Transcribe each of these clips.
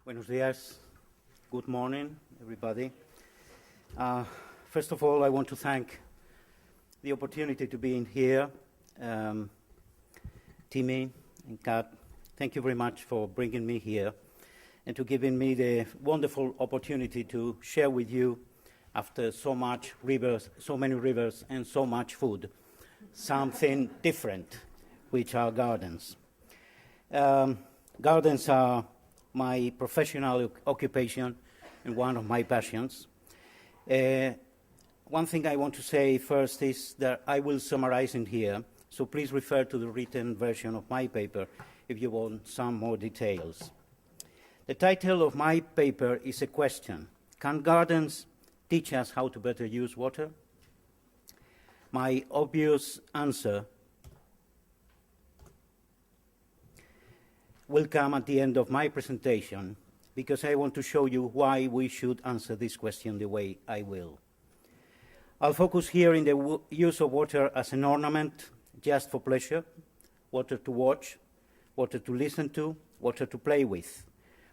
Buenos días. Good morning, everybody. First of all, I want to thank the opportunity to be in here. Timmy and Kat, thank you very much for bringing me here and to giving me the wonderful opportunity to share with you, after so many rivers and so much food, something different, which are gardens. Gardens are my professional occupation and one of my passions. One thing I want to say first is that I will summarize in here, so please refer to the written version of my paper if you want some more details. The title of my paper is a question: can gardens teach us how to better use water? My obvious answer will come at the end of my presentation, because I want to show you why we should answer this question the way I will. I'll focus here in the use of water as an ornament, just for pleasure, water to watch, water to listen to, water to play with,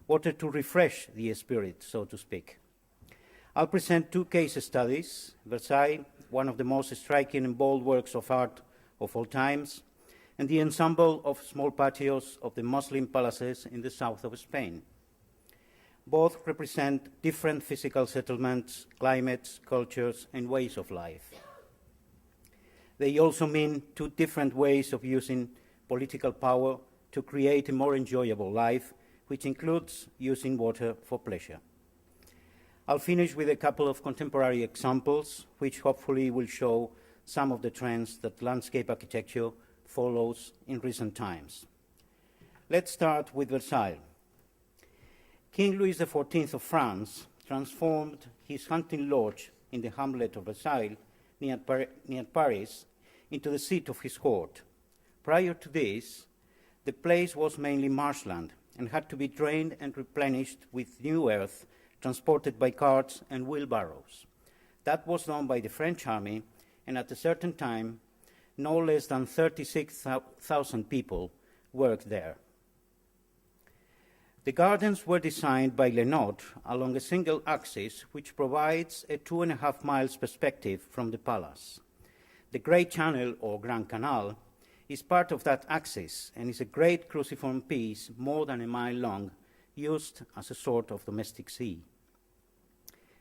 water to refresh the spirit, so to speak. I'll present two case studies: Versailles, one of the most striking and bold works of art of all times, and the ensemble of small patios of the Muslim palaces in the south of Spain. Both represent different physical settlements, climates, cultures, and ways of life. They also mean two different ways of using political power to create a more enjoyable life, which includes using water for pleasure. I'll finish with a couple of contemporary examples, which hopefully will show some of the trends that landscape architecture follows in recent times. Let's start with Versailles. King Louis XIV of France transformed his hunting lodge in the hamlet of Versailles, near Paris, into the seat of his court. Prior to this, the place was mainly marshland and had to be drained and replenished with new earth transported by carts and wheelbarrows. That was done by the French army, and at a certain time, no less than 36,000 people worked there. The gardens were designed by Lenôtre along a single axis, which provides a 2.5 miles perspective from the palace. The Great Channel, or Grand Canal, is part of that axis and is a great cruciform piece more than a mile long, used as a sort of domestic sea.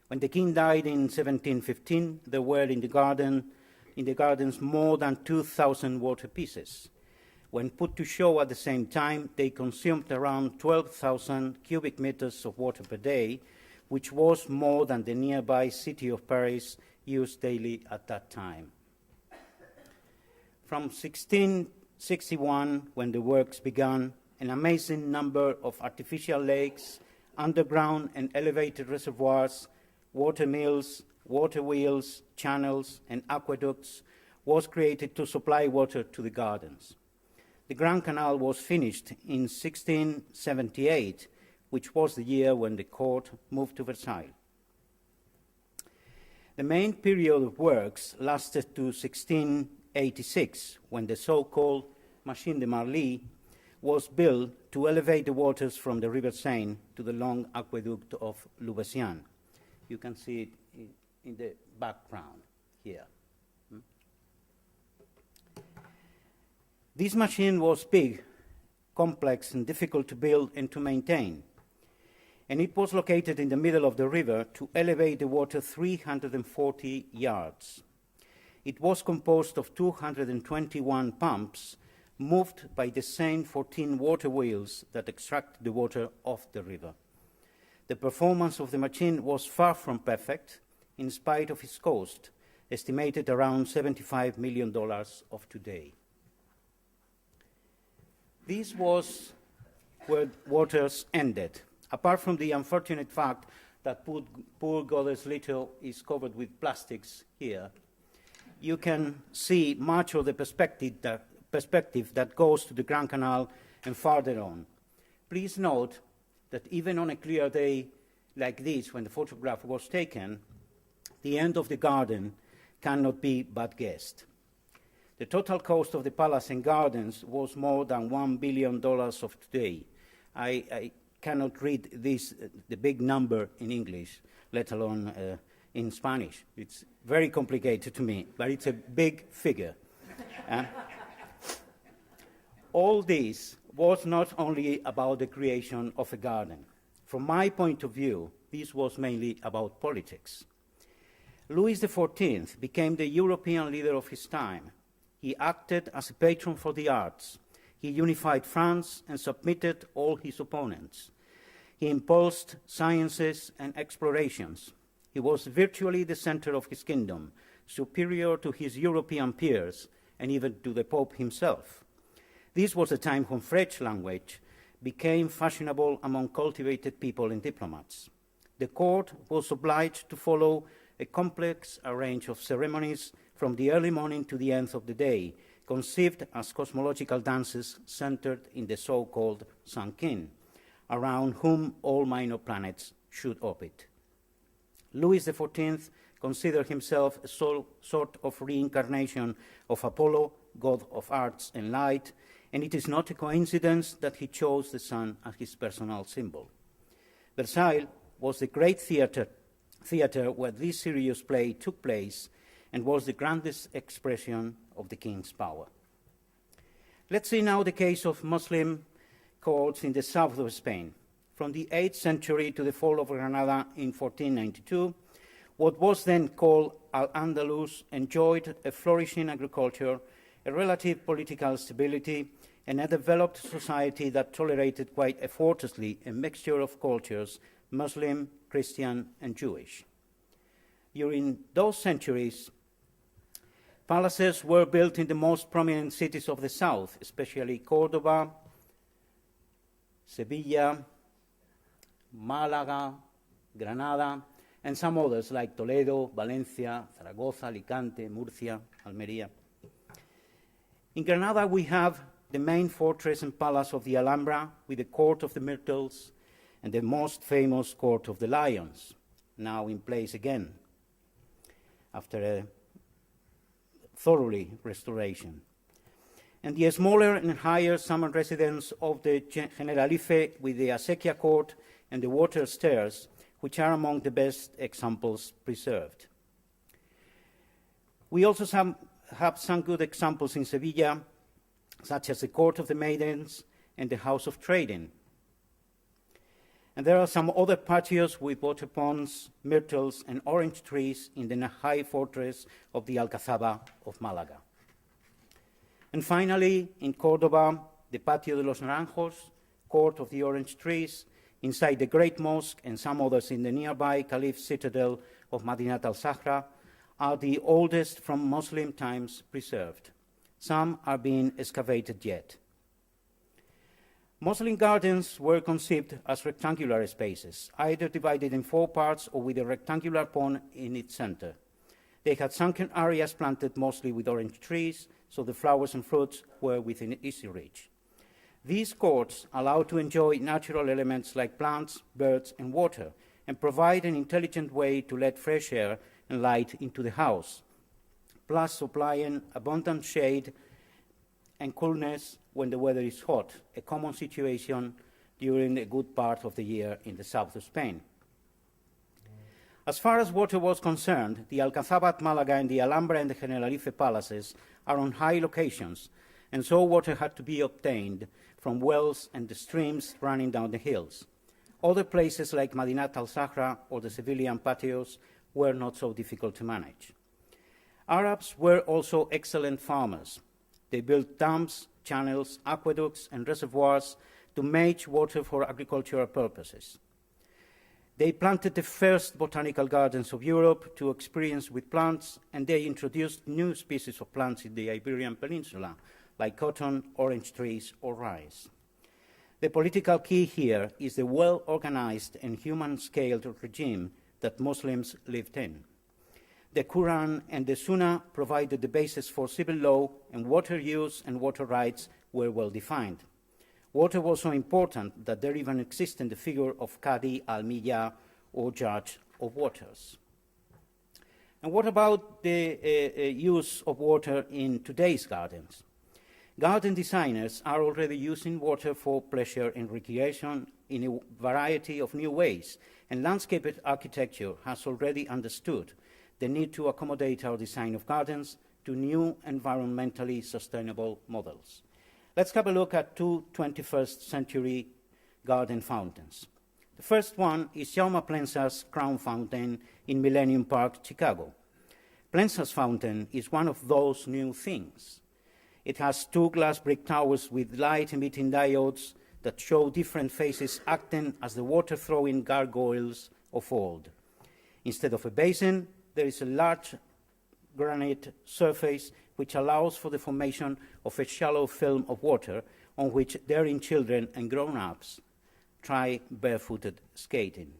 When the king died in 1715, there were in the gardens more than 2,000 water pieces. When put to show at the same time, they consumed around 12,000 cubic meters of water per day, which was more than the nearby city of Paris used daily at that time. From 1661, when the works began, an amazing number of artificial lakes, underground and elevated reservoirs, water mills, water wheels, channels, and aqueducts was created to supply water to the gardens. The Grand Canal was finished in 1678, which was the year when the court moved to Versailles. The main period of works lasted to 1686, when the so-called Machine de Marly was built to elevate the waters from the River Seine to the long aqueduct of Louveciennes. You can see it in the background here. This machine was big, complex, and difficult to build and to maintain, and it was located in the middle of the river to elevate the water 340 yards. It was composed of 221 pumps moved by the same 14 water wheels that extract the water off the river. The performance of the machine was far from perfect, in spite of its cost, estimated around $75 million of today. This was where waters ended, apart from the unfortunate fact that poor Goddess Little is covered with plastics here. You can see much of the perspective that goes to the Grand Canal and farther on. Please note that even on a clear day like this, when the photograph was taken, the end of the garden cannot be but guessed. The total cost of the palace and gardens was more than $1 billion of today. I cannot read this, the big number in English, let alone in Spanish. It's very complicated to me, but it's a big figure. All this was not only about the creation of a garden. From my point of view, this was mainly about politics. Louis XIV became the European leader of his time. He acted as a patron for the arts. He unified France and submitted all his opponents. He impulsed sciences and explorations. He was virtually the center of his kingdom, superior to his European peers and even to the Pope himself. This was a time when French language became fashionable among cultivated people and diplomats. The court was obliged to follow a complex array of ceremonies from the early morning to the end of the day, conceived as cosmological dances centered in the so-called Sun King, around whom all minor planets should orbit. Louis XIV considered himself a sort of reincarnation of Apollo, god of arts and light, and it is not a coincidence that he chose the sun as his personal symbol. Versailles was the great theater where this serious play took place and was the grandest expression of the king's power. Let's see now the case of Muslim courts in the south of Spain. From the 8th century to the fall of Granada in 1492, what was then called Al-Andalus enjoyed a flourishing agriculture, a relative political stability, and a developed society that tolerated quite effortlessly a mixture of cultures, Muslim, Christian, and Jewish. During those centuries, palaces were built in the most prominent cities of the south, especially Córdoba, Sevilla, Málaga, Granada, and some others like Toledo, Valencia, Zaragoza, Alicante, Murcia, Almería. In Granada, we have the main fortress and palace of the Alhambra with the Court of the Myrtles and the most famous Court of the Lions, now in place again after a thoroughly restoration. And the smaller and higher summer residence of the Generalife with the Acequia Court and the water stairs, which are among the best examples preserved. We also have some good examples in Sevilla, such as the Court of the Maidens and the House of Trading. And there are some other patios with water ponds, myrtles, and orange trees in the high fortress of the Alcazaba of Malaga. And finally, in Córdoba, the Patio de los Naranjos, Court of the Orange Trees, inside the Great Mosque and some others in the nearby Caliph citadel of Madinat al-Sahra, are the oldest from Muslim times preserved. Some are being excavated yet. Muslim gardens were conceived as rectangular spaces, either divided in 4 parts or with a rectangular pond in its center. They had sunken areas planted mostly with orange trees, so the flowers and fruits were within easy reach. These courts allow to enjoy natural elements like plants, birds, and water, and provide an intelligent way to let fresh air and light into the house, plus supplying abundant shade and coolness when the weather is hot, a common situation during a good part of the year in the south of Spain. As far as water was concerned, the Alcazaba at Malaga and the Alhambra and the Generalife palaces are on high locations, and so water had to be obtained from wells and the streams running down the hills. Other places like Madinat al-Sahra or the Sevillian patios were not so difficult to manage. Arabs were also excellent farmers. They built dams, channels, aqueducts, and reservoirs to manage water for agricultural purposes. They planted the first botanical gardens of Europe to experience with plants, and they introduced new species of plants in the Iberian Peninsula, like cotton, orange trees, or rice. The political key here is the well-organized and human-scaled regime that Muslims lived in. The Quran and the Sunnah provided the basis for civil law, and water use and water rights were well defined. Water was so important that there even existed the figure of Qadi al-Miyah, or judge of waters. And what about the use of water in today's gardens? Garden designers are already using water for pleasure and recreation in a variety of new ways, and landscape architecture has already understood the need to accommodate our design of gardens to new environmentally sustainable models. Let's have a look at two 21st century garden fountains. The first one is Jaume Plensa's Crown Fountain in Millennium Park, Chicago. Plensa's fountain is one of those new things. It has two glass brick towers with light-emitting diodes that show different phases acting as the water-throwing gargoyles of old. Instead of a basin, there is a large granite surface which allows for the formation of a shallow film of water on which daring children and grown-ups try barefooted skating.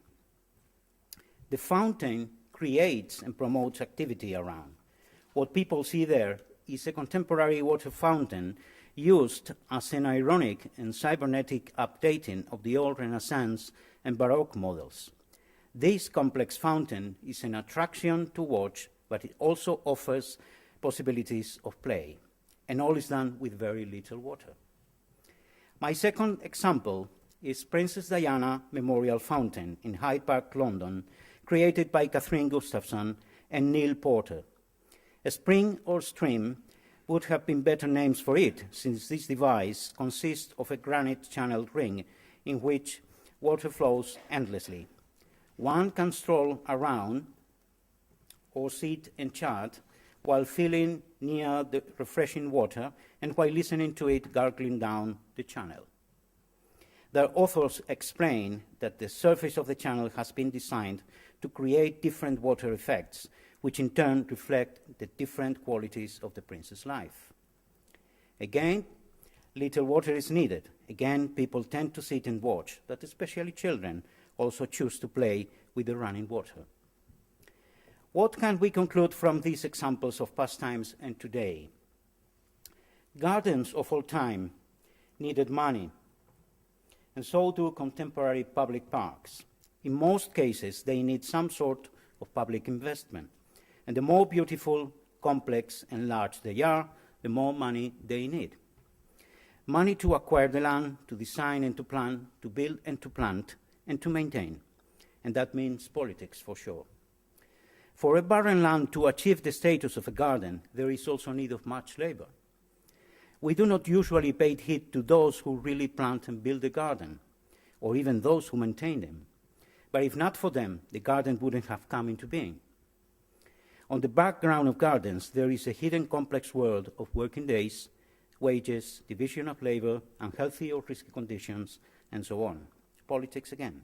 The fountain creates and promotes activity around. What people see there is a contemporary water fountain used as an ironic and cybernetic updating of the old Renaissance and Baroque models. This complex fountain is an attraction to watch, but it also offers possibilities of play, and all is done with very little water. My second example is Princess Diana Memorial Fountain in Hyde Park, London, created by Catherine Gustafson and Neil Porter. A spring or stream would have been better names for it, since this device consists of a granite-channeled ring in which water flows endlessly. One can stroll around or sit and chat while feeling near the refreshing water and while listening to it gargling down the channel. The authors explain that the surface of the channel has been designed to create different water effects, which in turn reflect the different qualities of the prince's life. Again, little water is needed. Again, people tend to sit and watch, but especially children also choose to play with the running water. What can we conclude from these examples of past times and today? Gardens of all time needed money, and so do contemporary public parks. In most cases, they need some sort of public investment. And the more beautiful, complex, and large they are, the more money they need. Money to acquire the land, to design and to plan, to build and to plant, and to maintain. And that means politics for sure. For a barren land to achieve the status of a garden, there is also need of much labor. We do not usually pay heed to those who really plant and build a garden, or even those who maintain them. But if not for them, the garden wouldn't have come into being. On the background of gardens, there is a hidden complex world of working days, wages, division of labor, unhealthy or risky conditions, and so on. Politics again.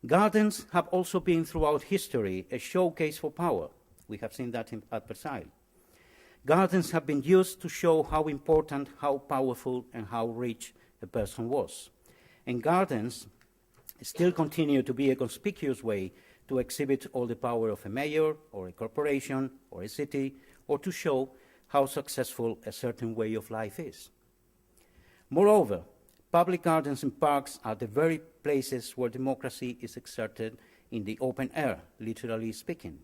Gardens have also been throughout history a showcase for power. We have seen that at Versailles. Gardens have been used to show how important, how powerful, and how rich a person was. And gardens still continue to be a conspicuous way to exhibit all the power of a mayor or a corporation or a city, or to show how successful a certain way of life is. Moreover, public gardens and parks are the very places where democracy is exerted in the open air, literally speaking.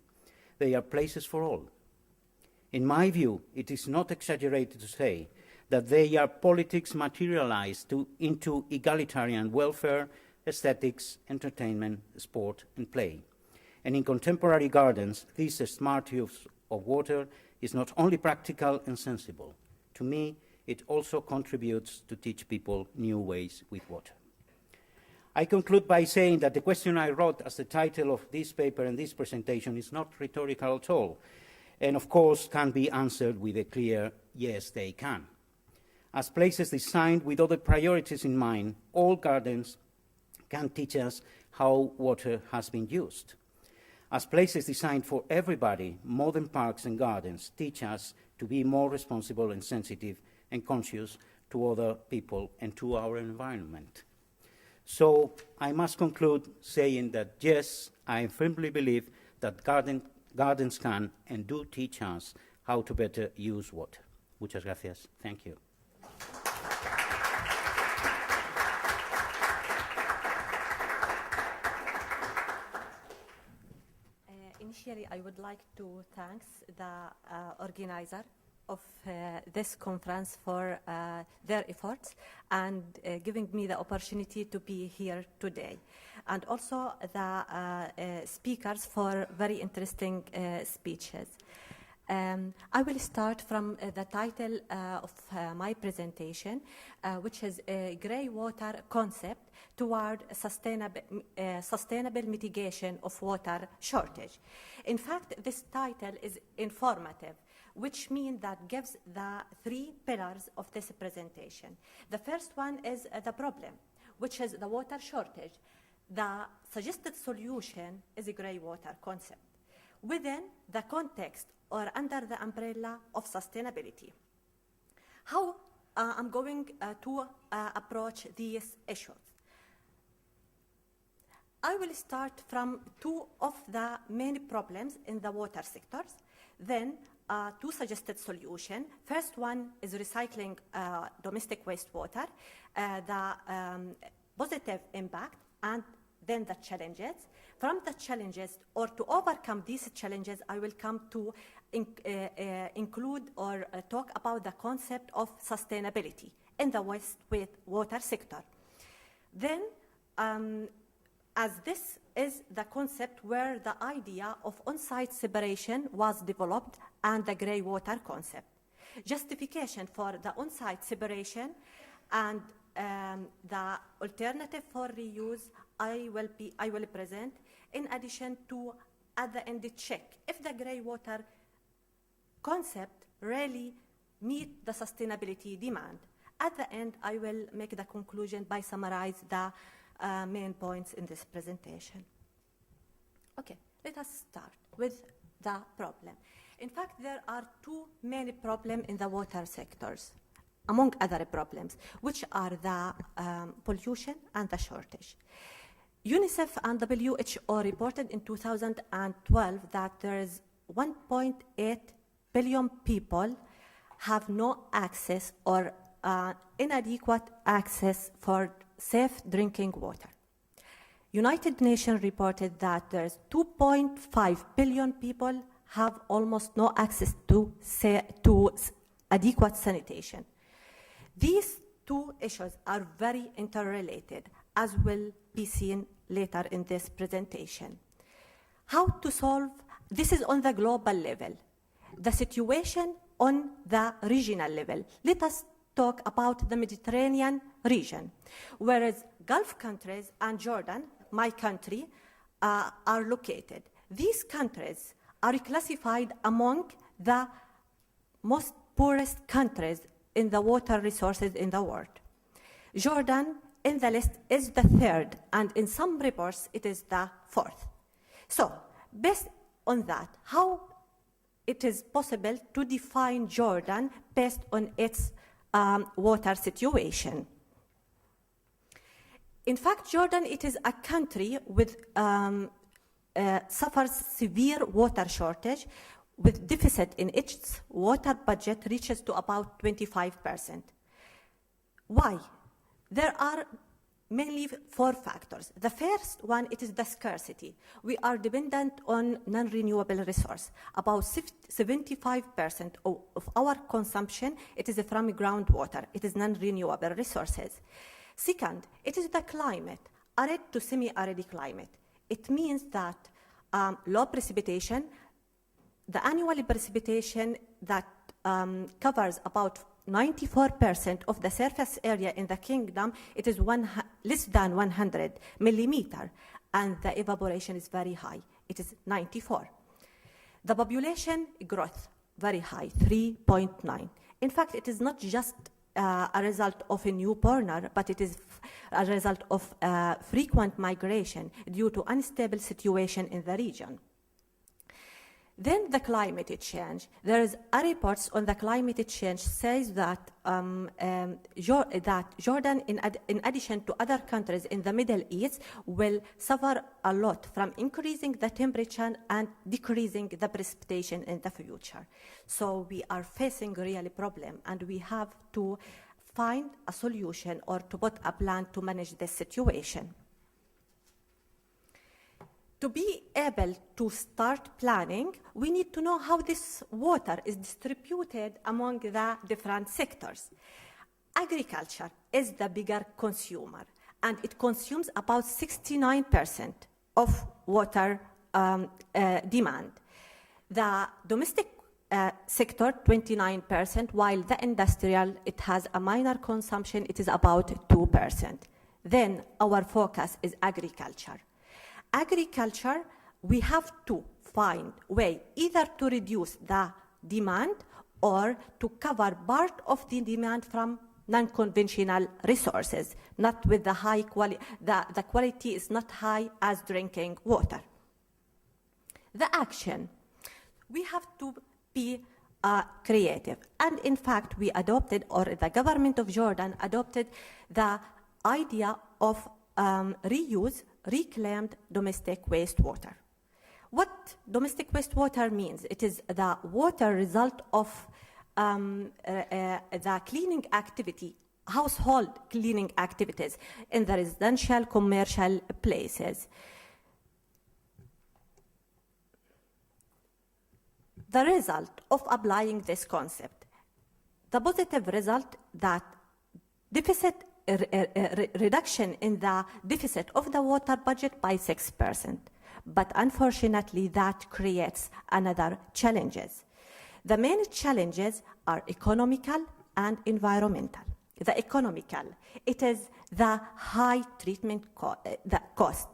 They are places for all. In my view, it is not exaggerated to say that they are politics materialized into egalitarian welfare, aesthetics, entertainment, sport, and play. And in contemporary gardens, this smart use of water is not only practical and sensible. To me, it also contributes to teach people new ways with water. I conclude by saying that the question I wrote as the title of this paper and this presentation is not rhetorical at all, and of course can be answered with a clear yes, they can. As places designed with other priorities in mind, all gardens can teach us how water has been used. As places designed for everybody, modern parks and gardens teach us to be more responsible and sensitive and conscious to other people and to our environment. So I must conclude saying that yes, I firmly believe that gardens can and do teach us how to better use water. Muchas gracias. Thank you. Initially, I would like to thank the organizer of this conference for their efforts and giving me the opportunity to be here today. And also the speakers for very interesting speeches. I will start from the title of my presentation, which is a grey water concept toward sustainable mitigation of water shortage. In fact, this title is informative, which means that gives the 3 pillars of this presentation. The first one is the problem, which is the water shortage. The suggested solution is a grey water concept within the context or under the umbrella of sustainability. How I'm going to approach these issues. I will start from 2 of the main problems in the water sectors, then 2 suggested solutions. First one is recycling domestic wastewater, the positive impact, and then the challenges. From the challenges, or to overcome these challenges, I will come to include or talk about the concept of sustainability in the wastewater sector. Then, as this is the concept where the idea of on-site separation was developed and the grey water concept. Justification for the on-site separation and the alternative for reuse I will present, in addition to at the end check if the grey water concept really meet the sustainability demand. At the end, I will make the conclusion by summarize the main points in this presentation. Okay, let us start with the problem. In fact, there are 2 main problems in the water sectors, among other problems, which are the pollution and the shortage. UNICEF and WHO reported in 2012 that there is 1.8 billion people have no access or inadequate access for safe drinking water. United Nations reported that there's 2.5 billion people have almost no access to adequate sanitation. These 2 issues are very interrelated, as will be seen later in this presentation. How to solve this is on the global level. The situation on the regional level. Let us talk about the Mediterranean region, whereas Gulf countries and Jordan, my country, are located. These countries are classified among the most poorest countries in the water resources in the world. Jordan in the list is the 3rd, and in some reports it is the 4th. So, based on that, how it is possible to define Jordan based on its water situation? In fact, Jordan, it is a country with suffers severe water shortage, with deficit in its water budget reaches to about 25%. Why? There are mainly 4 factors. The first one, it is the scarcity. We are dependent on non-renewable resource. About 75% of our consumption, it is from groundwater. It is non-renewable resources. Second, it is the climate, arid to semi-arid climate. It means that low precipitation, the annual precipitation that covers about 94% of the surface area in the kingdom, it is less than 100 millimeter, and the evaporation is very high. It is 94. The population growth, very high, 3.9. In fact, it is not just a result of a newborner, but it is a result of frequent migration due to unstable situation in the region. Then the climate change. There is a reports on the climate change says that Jordan, in addition to other countries in the Middle East, will suffer a lot from increasing the temperature and decreasing the precipitation in the future. So we are facing a real problem, and we have to find a solution or to put a plan to manage this situation. To be able to start planning, we need to know how this water is distributed among the different sectors. Agriculture is the bigger consumer, and it consumes about 69% of water demand. The domestic sector, 29%, while the industrial, it has a minor consumption, it is about 2%. Then our focus is agriculture. Agriculture, we have to find a way either to reduce the demand or to cover part of the demand from non-conventional resources, not with the high quality, the quality is not high as drinking water. The action, we have to be creative. And in fact, we adopted, or the government of Jordan adopted the idea of reuse reclaimed domestic wastewater. What domestic wastewater means? It is the water result of the cleaning activity, household cleaning activities in the residential, commercial places. The result of applying this concept, the positive result that deficit reduction in the deficit of the water budget by 6%. But unfortunately, that creates another challenges. The main challenges are economical and environmental. The economical, it is the high treatment the cost.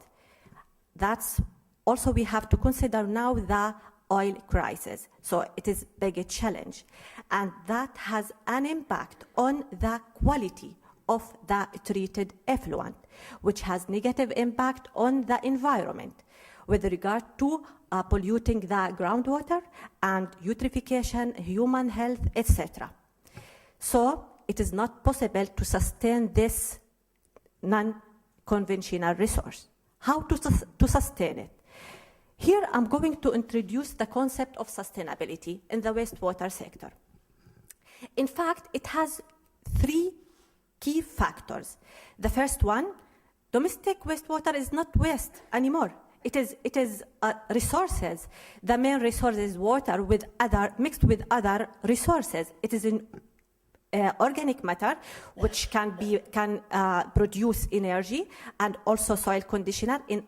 That's also we have to consider now the oil crisis. So it is a big challenge. And that has an impact on the quality of the treated effluent, which has negative impact on the environment with regard to polluting the groundwater and eutrophication, human health, etc. So it is not possible to sustain this non-conventional resource. How to sustain it? Here I'm going to introduce the concept of sustainability in the wastewater sector. In fact, it has three key factors. The first one, domestic wastewater is not waste anymore. It is resources. The main resource is water with mixed with other resources. It is in organic matter, which can produce energy, and also soil conditioner. In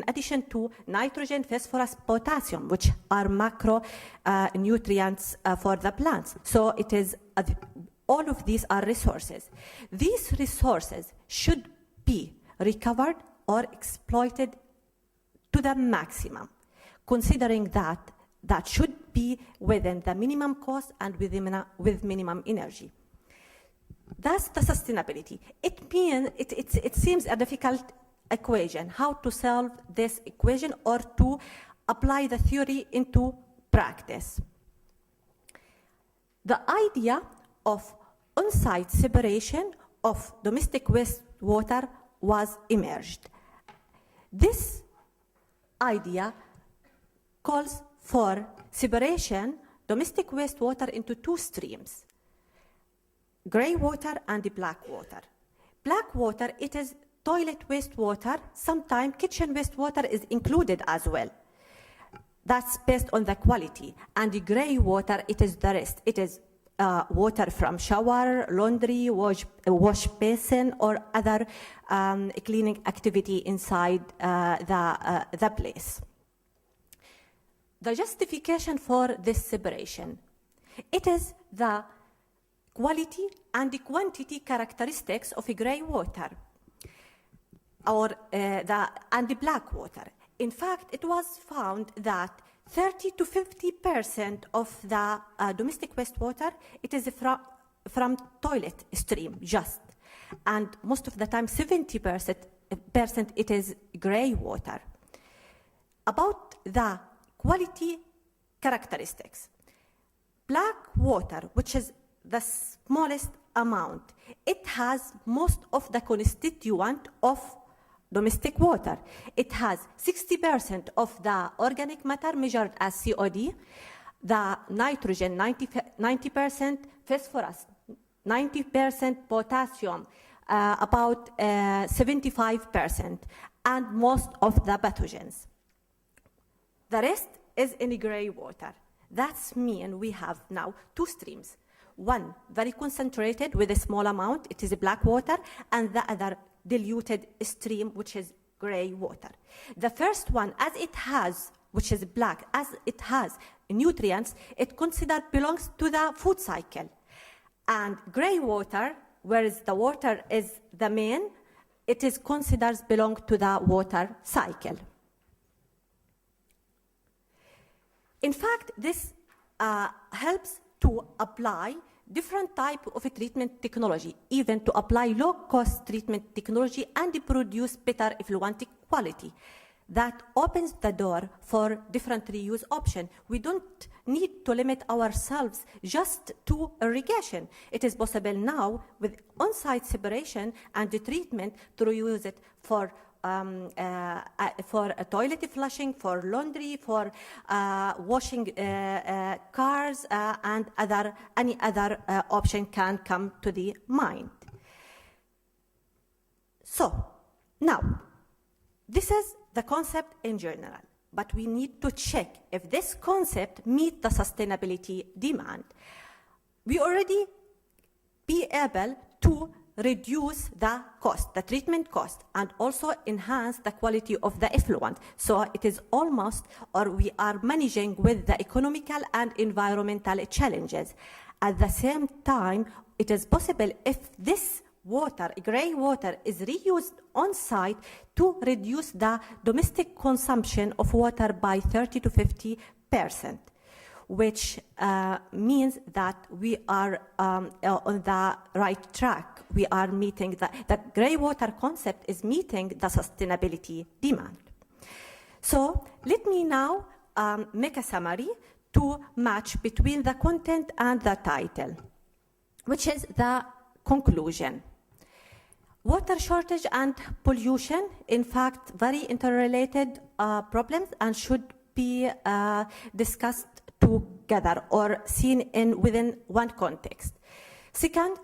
addition to nitrogen, phosphorus, potassium, which are macro nutrients for the plants. So it is all of these are resources. These resources should be recovered or exploited to the maximum, considering that should be within the minimum cost and with minimum energy. That's the sustainability. It seems a difficult equation, how to solve this equation or to apply the theory into practice. The idea of on-site separation of domestic wastewater was emerged. This idea calls for separation domestic wastewater into two streams, gray water and black water. Black water, it is toilet wastewater, sometimes kitchen wastewater is included as well. That's based on the quality. And the gray water, it is the rest. It is water from shower, laundry, wash basin, or other cleaning activity inside the place. The justification for this separation, it is the quality and the quantity characteristics of a gray water or the black water. In fact, it was found that 30 to 50% of the domestic wastewater, it is from toilet stream just. And most of the time, 70% it is gray water. About the quality characteristics, black water, which is the smallest amount, it has most of the constituent of domestic water. It has 60% of the organic matter measured as COD, the nitrogen 90%, phosphorus 90%, potassium about 75%, and most of the pathogens. The rest is in gray water. That's mean we have now two streams. One very concentrated with a small amount, it is black water, and the other diluted stream, which is gray water. The first one, as it has, which is black, as it has nutrients, it considered belongs to the food cycle. And gray water, whereas the water is the main, it is considered belong to the water cycle. In fact, this helps to apply different type of treatment technology, even to apply low-cost treatment technology and produce better effluent quality. That opens the door for different reuse options. We don't need to limit ourselves just to irrigation. It is possible now with on-site separation and the treatment to reuse it for toilet flushing, for laundry, for washing cars, and any other option can come to the mind. So, now, this is the concept in general, but we need to check if this concept meets the sustainability demand. We already be able to reduce the cost, the treatment cost, and also enhance the quality of the effluent. So it is almost, or we are managing with the economical and environmental challenges. At the same time, it is possible if this water, gray water, is reused on site to reduce the domestic consumption of water by 30 to 50%. Which means that we are on the right track. We are meeting the gray water concept is meeting the sustainability demand. So let me now make a summary to match between the content and the title, which is the conclusion. Water shortage and pollution, in fact, very interrelated problems and should be discussed together or seen within one context. Second,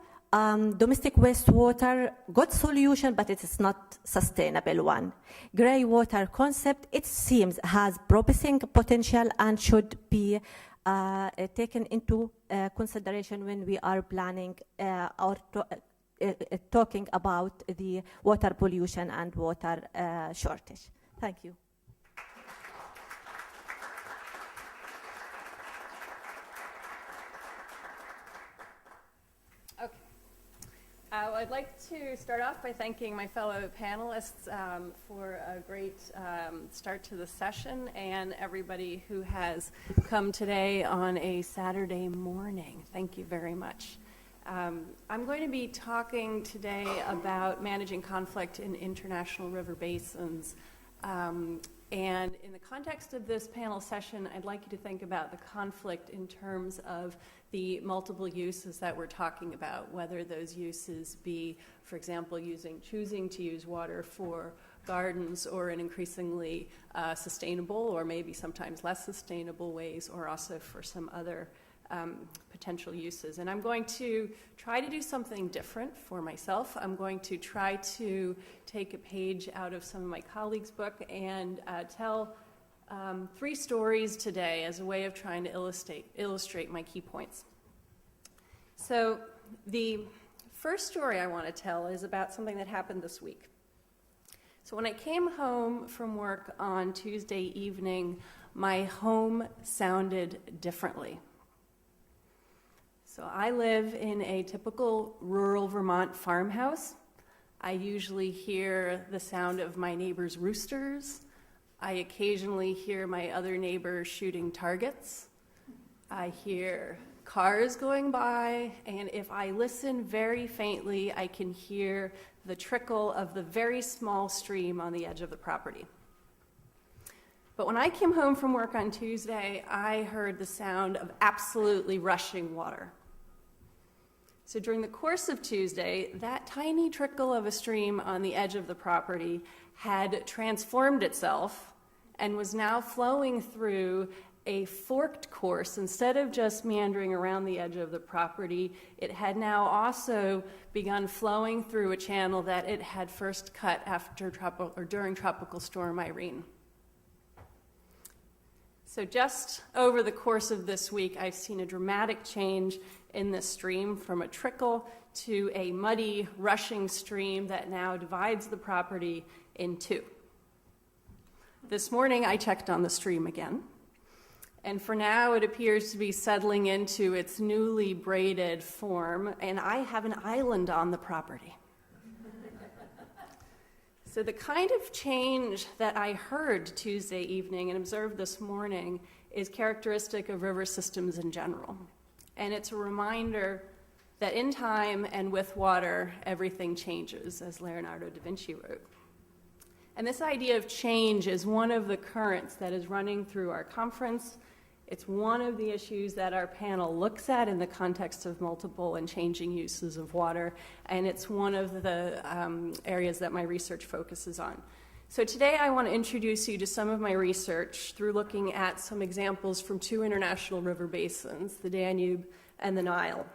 domestic wastewater, good solution, but it is not sustainable one. Gray water concept, it seems, has promising potential and should be taken into consideration when we are planning or talking about the water pollution and water shortage. Thank you. I'd like to start off by thanking my fellow panelists for a great start to the session and everybody who has come today on a Saturday morning. Thank you very much. I'm going to be talking today about managing conflict in international river basins. And in the context of this panel session, I'd like you to think about the conflict in terms of the multiple uses that we're talking about, whether those uses be, for example, choosing to use water for gardens or in increasingly sustainable or maybe sometimes less sustainable ways, or also for some other potential uses. And I'm going to try to do something different for myself. I'm going to try to take a page out of some of my colleagues' book and tell 3 stories today as a way of trying to illustrate my key points. So the first story I want to tell is about something that happened this week. So when I came home from work on Tuesday evening, my home sounded differently. So I live in a typical rural Vermont farmhouse. I usually hear the sound of my neighbor's roosters. I occasionally hear my other neighbor shooting targets. I hear cars going by, and if I listen very faintly, I can hear the trickle of the very small stream on the edge of the property. But when I came home from work on Tuesday, I heard the sound of absolutely rushing water. So during the course of Tuesday, that tiny trickle of a stream on the edge of the property had transformed itself and was now flowing through a forked course. Instead of just meandering around the edge of the property, it had now also begun flowing through a channel that it had first cut during Tropical Storm Irene. So just over the course of this week, I've seen a dramatic change in this stream from a trickle to a muddy, rushing stream that now divides the property in two. This morning, I checked on the stream again, and for now, it appears to be settling into its newly braided form, and I have an island on the property. So the kind of change that I heard Tuesday evening and observed this morning is characteristic of river systems in general. And it's a reminder that in time and with water, everything changes, as Leonardo da Vinci wrote. And this idea of change is one of the currents that is running through our conference. It's one of the issues that our panel looks at in the context of multiple and changing uses of water, and it's one of the areas that my research focuses on. So today I want to introduce you to some of my research through looking at some examples from two international river basins, the Danube and the Nile,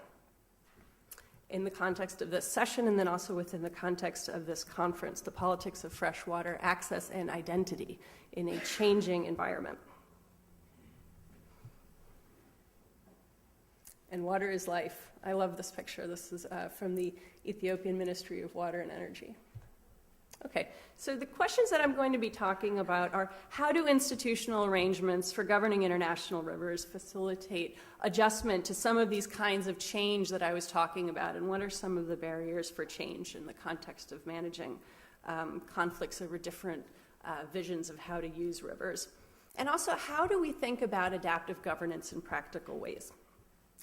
in the context of this session and then also within the context of this conference, the politics of freshwater access and identity in a changing environment. And water is life. I love this picture. This is from the Ethiopian Ministry of Water and Energy. Okay, so the questions that I'm going to be talking about are, how do institutional arrangements for governing international rivers facilitate adjustment to some of these kinds of change that I was talking about, and what are some of the barriers for change in the context of managing conflicts over different visions of how to use rivers? And also, how do we think about adaptive governance in practical ways?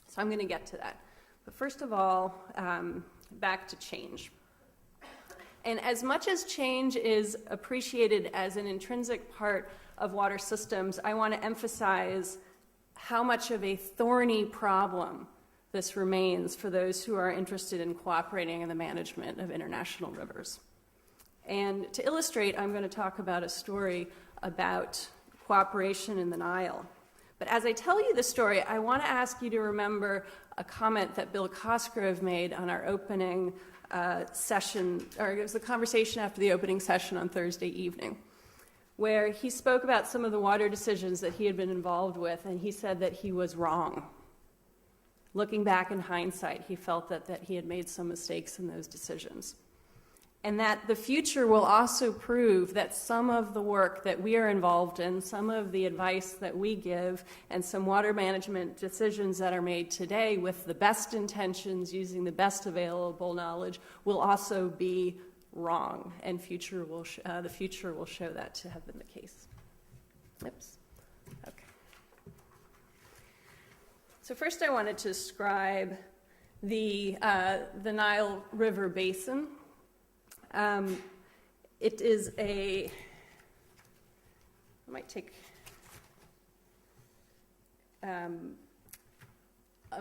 So I'm going to get to that. But first of all, back to change. And as much as change is appreciated as an intrinsic part of water systems, I want to emphasize how much of a thorny problem this remains for those who are interested in cooperating in the management of international rivers. And to illustrate, I'm going to talk about a story about cooperation in the Nile. But as I tell you the story, I want to ask you to remember a comment that Bill Cosgrove made on our opening session, or it was the conversation after the opening session on Thursday evening, where he spoke about some of the water decisions that he had been involved with, and he said that he was wrong. Looking back in hindsight, he felt that he had made some mistakes in those decisions. And that the future will also prove that some of the work that we are involved in, some of the advice that we give, and some water management decisions that are made today with the best intentions, using the best available knowledge, will also be wrong. And the future will show that to have been the case. Oops. Okay. So first I wanted to describe the Nile River Basin. It is I might take a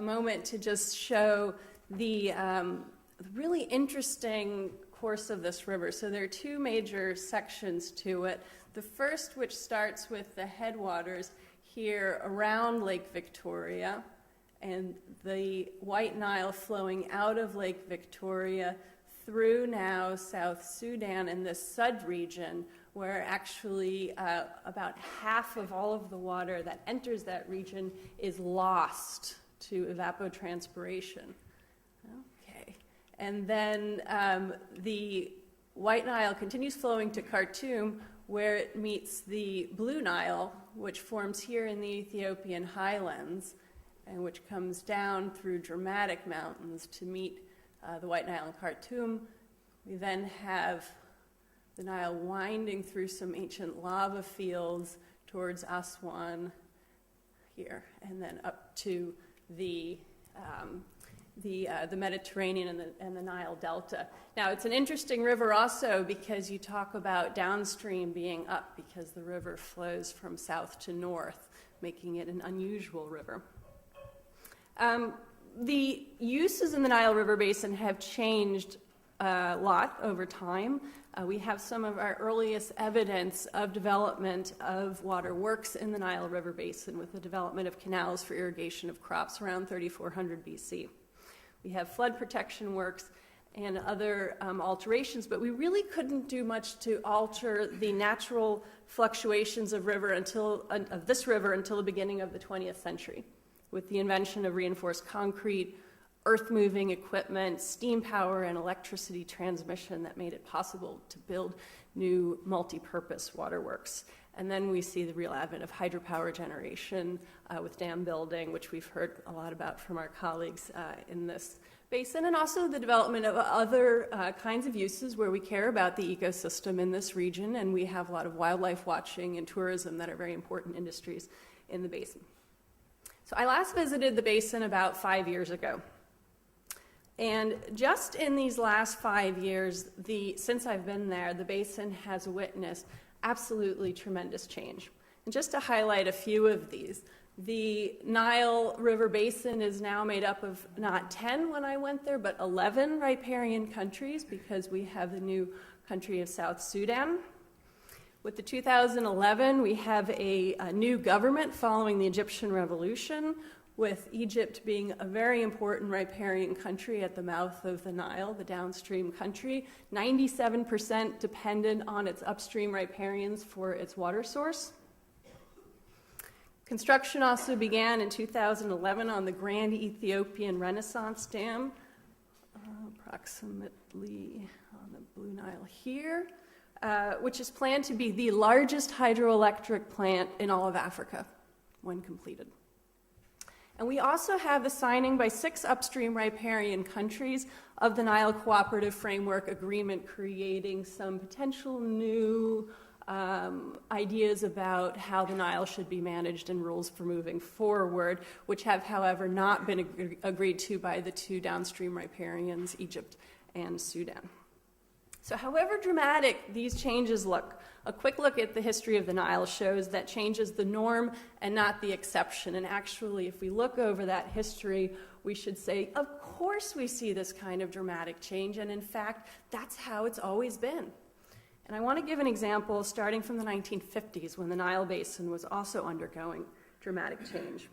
moment to just show the really interesting course of this river. So there are two major sections to it. The first, which starts with the headwaters here around Lake Victoria, and the White Nile flowing out of Lake Victoria through now South Sudan and the Sud region, where actually about half of all of the water that enters that region is lost to evapotranspiration. Okay. And then the White Nile continues flowing to Khartoum, where it meets the Blue Nile, which forms here in the Ethiopian highlands, and which comes down through dramatic mountains to meet the White Nile in Khartoum. We then have the Nile winding through some ancient lava fields towards Aswan here, and then up to the Mediterranean and the Nile Delta. Now, it's an interesting river also because you talk about downstream being up, because the river flows from south to north, making it an unusual river. The uses in the Nile River Basin have changed a lot over time. We have some of our earliest evidence of development of water works in the Nile River Basin with the development of canals for irrigation of crops around 3400 BC. We have flood protection works and other alterations, but we really couldn't do much to alter the natural fluctuations of this river until the beginning of the 20th century, with the invention of reinforced concrete, earth-moving equipment, steam power, and electricity transmission that made it possible to build new multi-purpose waterworks. And then we see the real advent of hydropower generation with dam building, which we've heard a lot about from our colleagues in this basin, and also the development of other kinds of uses where we care about the ecosystem in this region, and we have a lot of wildlife watching and tourism that are very important industries in the basin. So I last visited the basin about 5 years ago. And just in these last 5 years, since I've been there, the basin has witnessed absolutely tremendous change. And just to highlight a few of these, the Nile River Basin is now made up of not 10 when I went there, but 11 riparian countries, because we have the new country of South Sudan. With the 2011, we have a new government following the Egyptian Revolution, with Egypt being a very important riparian country at the mouth of the Nile, the downstream country, 97% dependent on its upstream riparians for its water source. Construction also began in 2011 on the Grand Ethiopian Renaissance Dam, approximately on the Blue Nile here, which is planned to be the largest hydroelectric plant in all of Africa when completed. And we also have the signing by 6 upstream riparian countries of the Nile Cooperative Framework Agreement, creating some potential new ideas about how the Nile should be managed and rules for moving forward, which have, however, not been agreed to by the 2 downstream riparians, Egypt and Sudan. So however dramatic these changes look, a quick look at the history of the Nile shows that change is the norm and not the exception. And actually, if we look over that history, we should say, of course we see this kind of dramatic change, and in fact, that's how it's always been. And I want to give an example starting from the 1950s, when the Nile Basin was also undergoing dramatic change.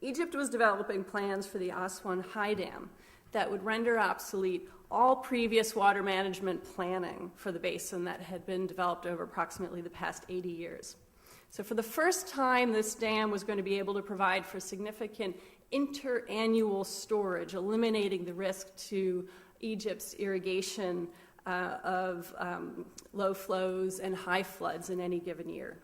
Egypt was developing plans for the Aswan High Dam that would render obsolete all previous water management planning for the basin that had been developed over approximately the past 80 years. So for the first time, this dam was going to be able to provide for significant interannual storage, eliminating the risk to Egypt's irrigation of low flows and high floods in any given year.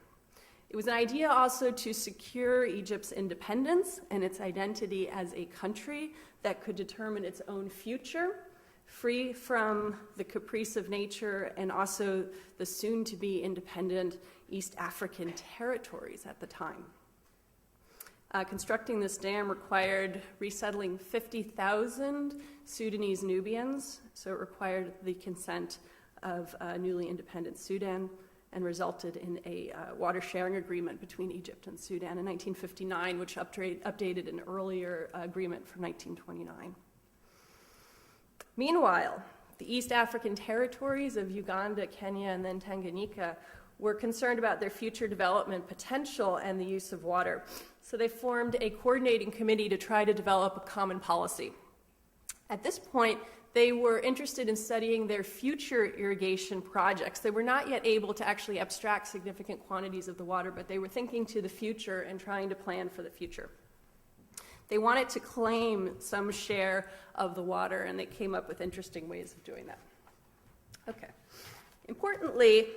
It was an idea also to secure Egypt's independence and its identity as a country that could determine its own future, free from the caprice of nature and also the soon-to-be independent East African territories at the time. Constructing this dam required resettling 50,000 Sudanese Nubians, so it required the consent of newly independent Sudan, and resulted in a water sharing agreement between Egypt and Sudan in 1959, which updated an earlier agreement from 1929. Meanwhile, the East African territories of Uganda, Kenya, and then Tanganyika were concerned about their future development potential and the use of water. So they formed a coordinating committee to try to develop a common policy. At this point, they were interested in studying their future irrigation projects. They were not yet able to actually abstract significant quantities of the water, but they were thinking to the future and trying to plan for the future. They wanted to claim some share of the water, and they came up with interesting ways of doing that. Okay. Importantly,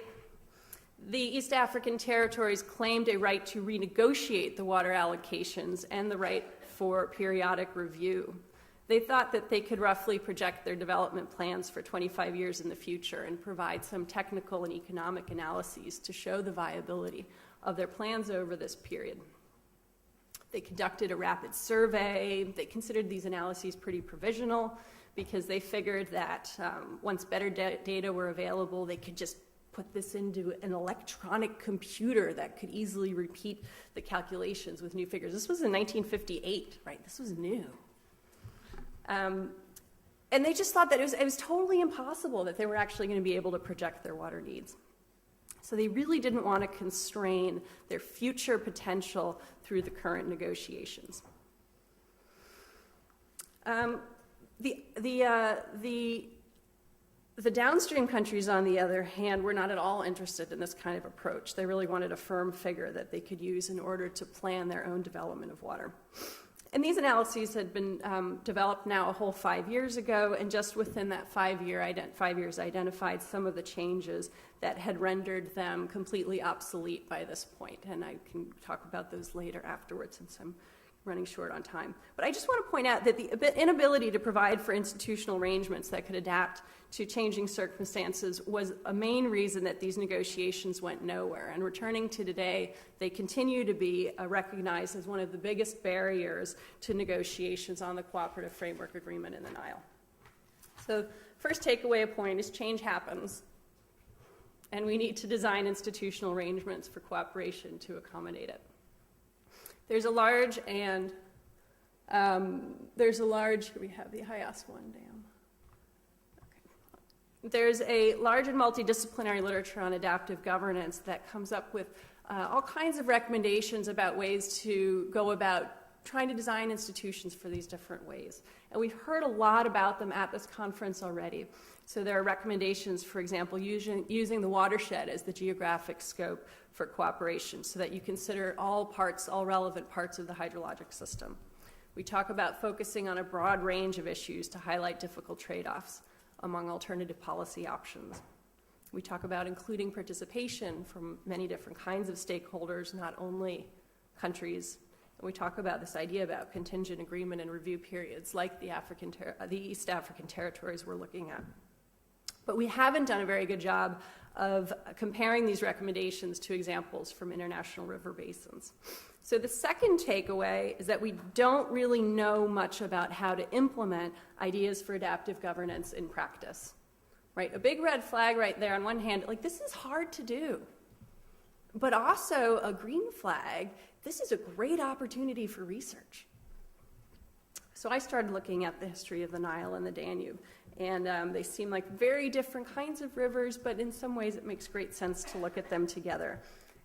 the East African territories claimed a right to renegotiate the water allocations and the right for periodic review. They thought that they could roughly project their development plans for 25 years in the future and provide some technical and economic analyses to show the viability of their plans over this period. They conducted a rapid survey. They considered these analyses pretty provisional because they figured that once better data were available, they could just put this into an electronic computer that could easily repeat the calculations with new figures. This was in 1958, right? This was new. And they just thought that it was totally impossible that they were actually going to be able to project their water needs. So they really didn't want to constrain their future potential through the current negotiations. The downstream countries, on the other hand, were not at all interested in this kind of approach. They really wanted a firm figure that they could use in order to plan their own development of water. And these analyses had been developed now a whole 5 years ago, and just within that 5 years identified some of the changes that had rendered them completely obsolete by this point. And I can talk about those later afterwards since I'm running short on time. But I just want to point out that the inability to provide for institutional arrangements that could adapt to changing circumstances was a main reason that these negotiations went nowhere. And returning to today, they continue to be recognized as one of the biggest barriers to negotiations on the Cooperative Framework Agreement in the Nile. So first takeaway point is change happens, and we need to design institutional arrangements for cooperation to accommodate it. There's a large, we have the Hyaswan Dam. Okay. There's a large and multidisciplinary literature on adaptive governance that comes up with all kinds of recommendations about ways to go about trying to design institutions for these different ways. And we've heard a lot about them at this conference already. So there are recommendations, for example, using the watershed as the geographic scope for cooperation so that you consider all relevant parts of the hydrologic system. We talk about focusing on a broad range of issues to highlight difficult trade-offs among alternative policy options. We talk about including participation from many different kinds of stakeholders, not only countries. And we talk about this idea about contingent agreement and review periods like the East African territories we're looking at. But we haven't done a very good job of comparing these recommendations to examples from international river basins. So the second takeaway is that we don't really know much about how to implement ideas for adaptive governance in practice, right? A big red flag right there on one hand, like this is hard to do, but also a green flag, this is a great opportunity for research. So I started looking at the history of the Nile and the Danube. And they seem like very different kinds of rivers, but in some ways it makes great sense to look at them together.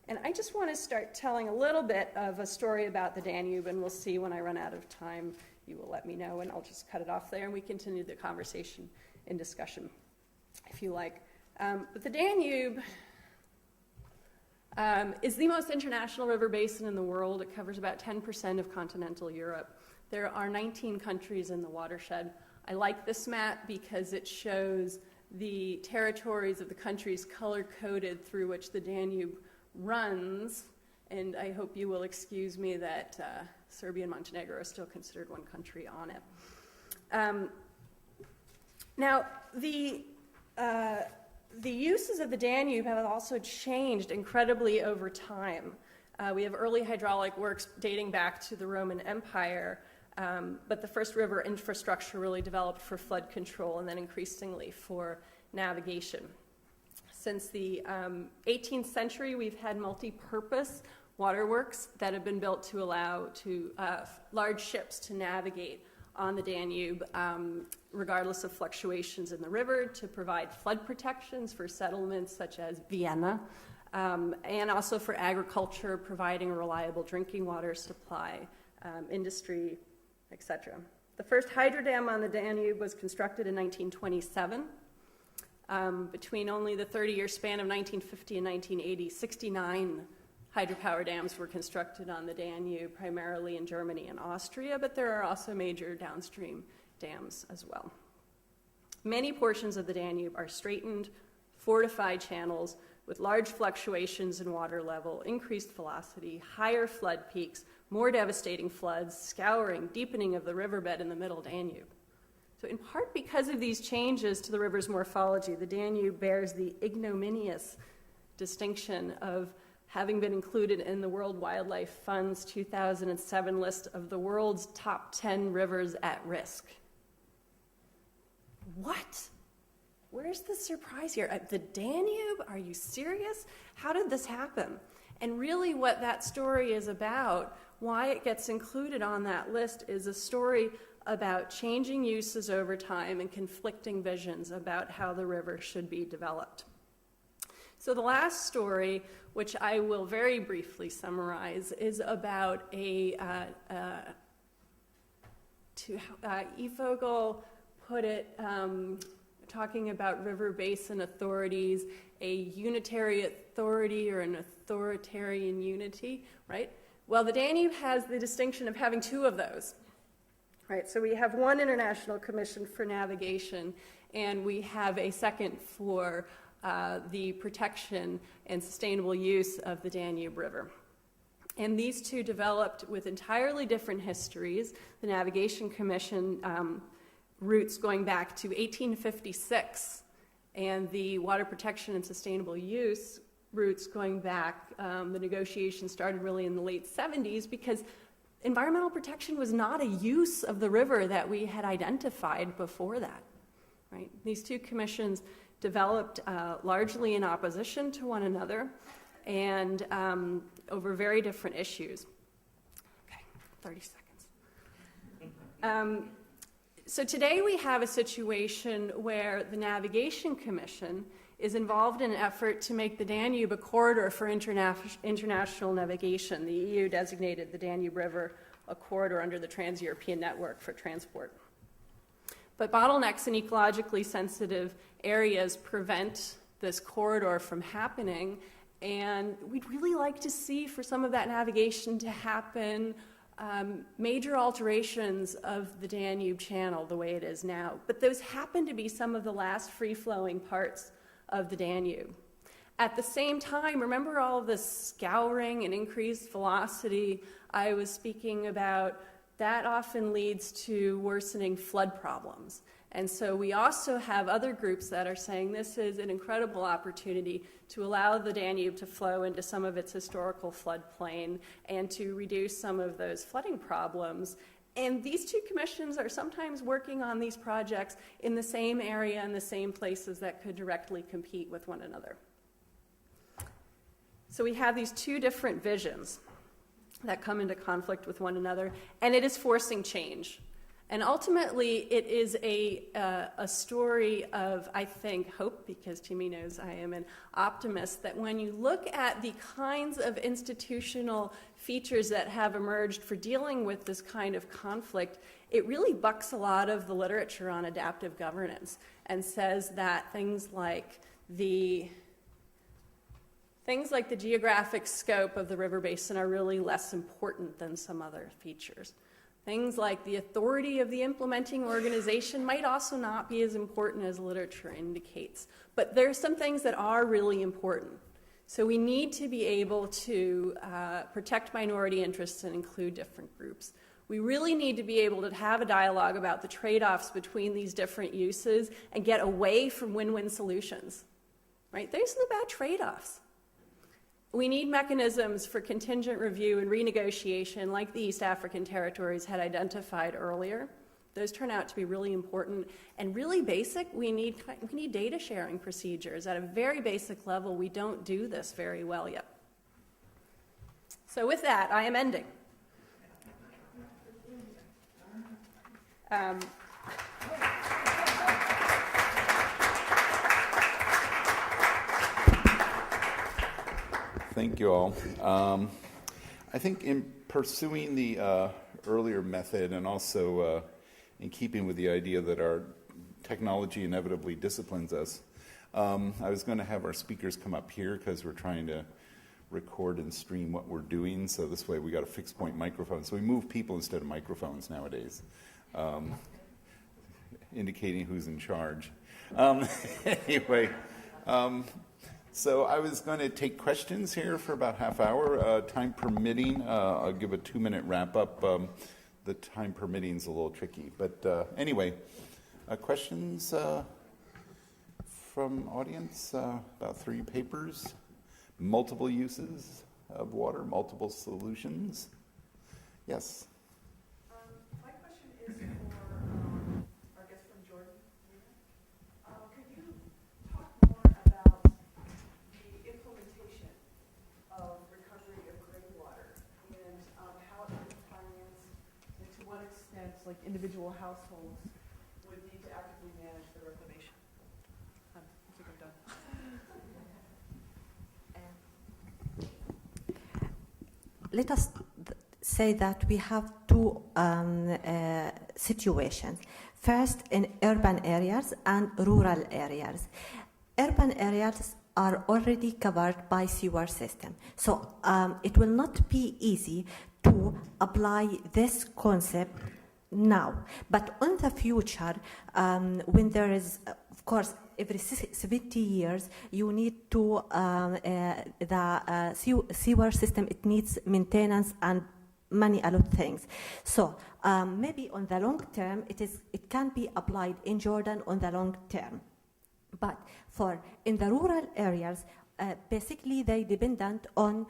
And I just want to start telling a little bit of a story about the Danube, and we'll see when I run out of time, you will let me know, and I'll just cut it off there, and we continue the conversation and discussion, if you like. But the Danube is the most international river basin in the world. It covers about 10% of continental Europe. There are 19 countries in the watershed. I like this map because it shows the territories of the countries color-coded through which the Danube runs, and I hope you will excuse me that Serbia and Montenegro are still considered one country on it. Now, the uses of the Danube have also changed incredibly over time. We have early hydraulic works dating back to the Roman Empire, but the first river infrastructure really developed for flood control and then increasingly for navigation. Since the 18th century, we've had multi-purpose waterworks that have been built to allow large ships to navigate on the Danube, regardless of fluctuations in the river, to provide flood protections for settlements such as Vienna, and also for agriculture, providing a reliable drinking water supply, industry, etc. The first hydro dam on the Danube was constructed in 1927. Between only the 30-year span of 1950 and 1980, 69 hydropower dams were constructed on the Danube, primarily in Germany and Austria, but there are also major downstream dams as well. Many portions of the Danube are straightened, fortified channels with large fluctuations in water level, increased velocity, higher flood peaks, more devastating floods, scouring, deepening of the riverbed in the middle Danube. So in part because of these changes to the river's morphology, the Danube bears the ignominious distinction of having been included in the World Wildlife Fund's 2007 list of the world's top 10 rivers at risk. What? Where's the surprise here? The Danube? Are you serious? How did this happen? And really what that story is about, why it gets included on that list, is a story about changing uses over time and conflicting visions about how the river should be developed. So the last story, which I will very briefly summarize, is about Efogel put it, talking about river basin authorities, a unitary authority or an authoritarian unity, right? Well, the Danube has the distinction of having two of those, right? So we have one International Commission for Navigation, and we have a second for the protection and sustainable use of the Danube River. And these two developed with entirely different histories. The Navigation Commission roots going back to 1856, and the Water Protection and Sustainable Use roots going back, the negotiations started really in the late 70s because environmental protection was not a use of the river that we had identified before that, right? These two commissions developed largely in opposition to one another and over very different issues. Okay, 30 seconds. So today we have a situation where the Navigation Commission is involved in an effort to make the Danube a corridor for international navigation. The EU designated the Danube River a corridor under the Trans-European Network for transport. But bottlenecks in ecologically sensitive areas prevent this corridor from happening, and we'd really like to see for some of that navigation to happen major alterations of the Danube Channel the way it is now. But those happen to be some of the last free-flowing parts of the Danube. At the same time, remember all of this scouring and increased velocity I was speaking about? That often leads to worsening flood problems. And so we also have other groups that are saying this is an incredible opportunity to allow the Danube to flow into some of its historical floodplain and to reduce some of those flooding problems. And these two commissions are sometimes working on these projects in the same area and the same places that could directly compete with one another. So we have these two different visions that come into conflict with one another, and it is forcing change. And ultimately, it is a story of, I think, hope, because Timmy knows I am an optimist, that when you look at the kinds of institutional features that have emerged for dealing with this kind of conflict, it really bucks a lot of the literature on adaptive governance and says that things like the geographic scope of the river basin are really less important than some other features. Things like the authority of the implementing organization might also not be as important as literature indicates. But there are some things that are really important. So we need to be able to protect minority interests and include different groups. We really need to be able to have a dialogue about the trade-offs between these different uses and get away from win-win solutions. Right? There's no bad trade-offs. We need mechanisms for contingent review and renegotiation like the East African territories had identified earlier. Those turn out to be really important and really basic. We need data sharing procedures. At a very basic level, we don't do this very well yet. So with that, I am ending. Thank you all. I think in pursuing the earlier method and also in keeping with the idea that our technology inevitably disciplines us, I was going to have our speakers come up here because we're trying to record and stream what we're doing. So this way we got a fixed point microphone. So we move people instead of microphones nowadays, indicating who's in charge. Anyway. So I was going to take questions here for about half hour, time permitting. I'll give a 2-minute wrap-up. The time permitting is a little tricky. But anyway, questions from audience about 3 papers, multiple uses of water, multiple solutions. Yes? My question is for, I guess from Jordan. Could you talk more about the implementation of recovery of gray water and how it can be financed and to what extent extent, like individual households would need to actively manage the reclamation. I think I'm done. Let us say that we have two situations. First, in urban areas and rural areas. Urban areas are already covered by sewer system. So it will not be easy to apply this concept now. But in the future, when there is, of course, every 70 years, you need to, the sewer system, it needs maintenance and many other things. So maybe on the long term, it can be applied in Jordan on the long term. But in the rural areas, basically they dependent on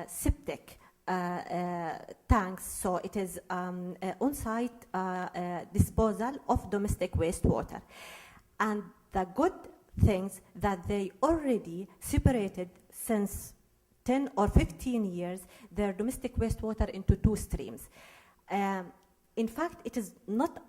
septic tanks. So it is on-site disposal of domestic wastewater. And the good things that they already separated since 10 or 15 years their domestic wastewater into two streams. In fact, it is not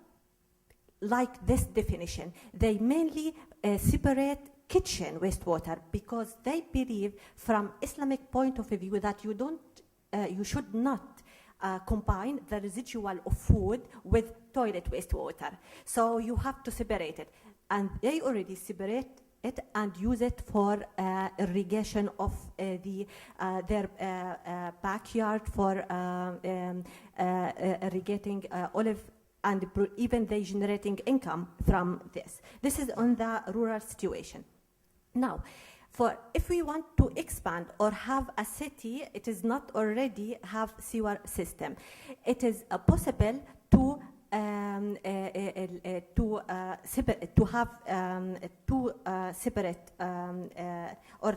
like this definition. They mainly separate kitchen wastewater because they believe from Islamic point of view that you should not combine the residual of food with toilet wastewater. So you have to separate it. And they already separate it and use it for irrigation of their backyard, for irrigating olive, and even they generating income from this. This is on the rural situation. Now, if we want to expand or have a city, it is not already have sewer system. It is possible to have two separate or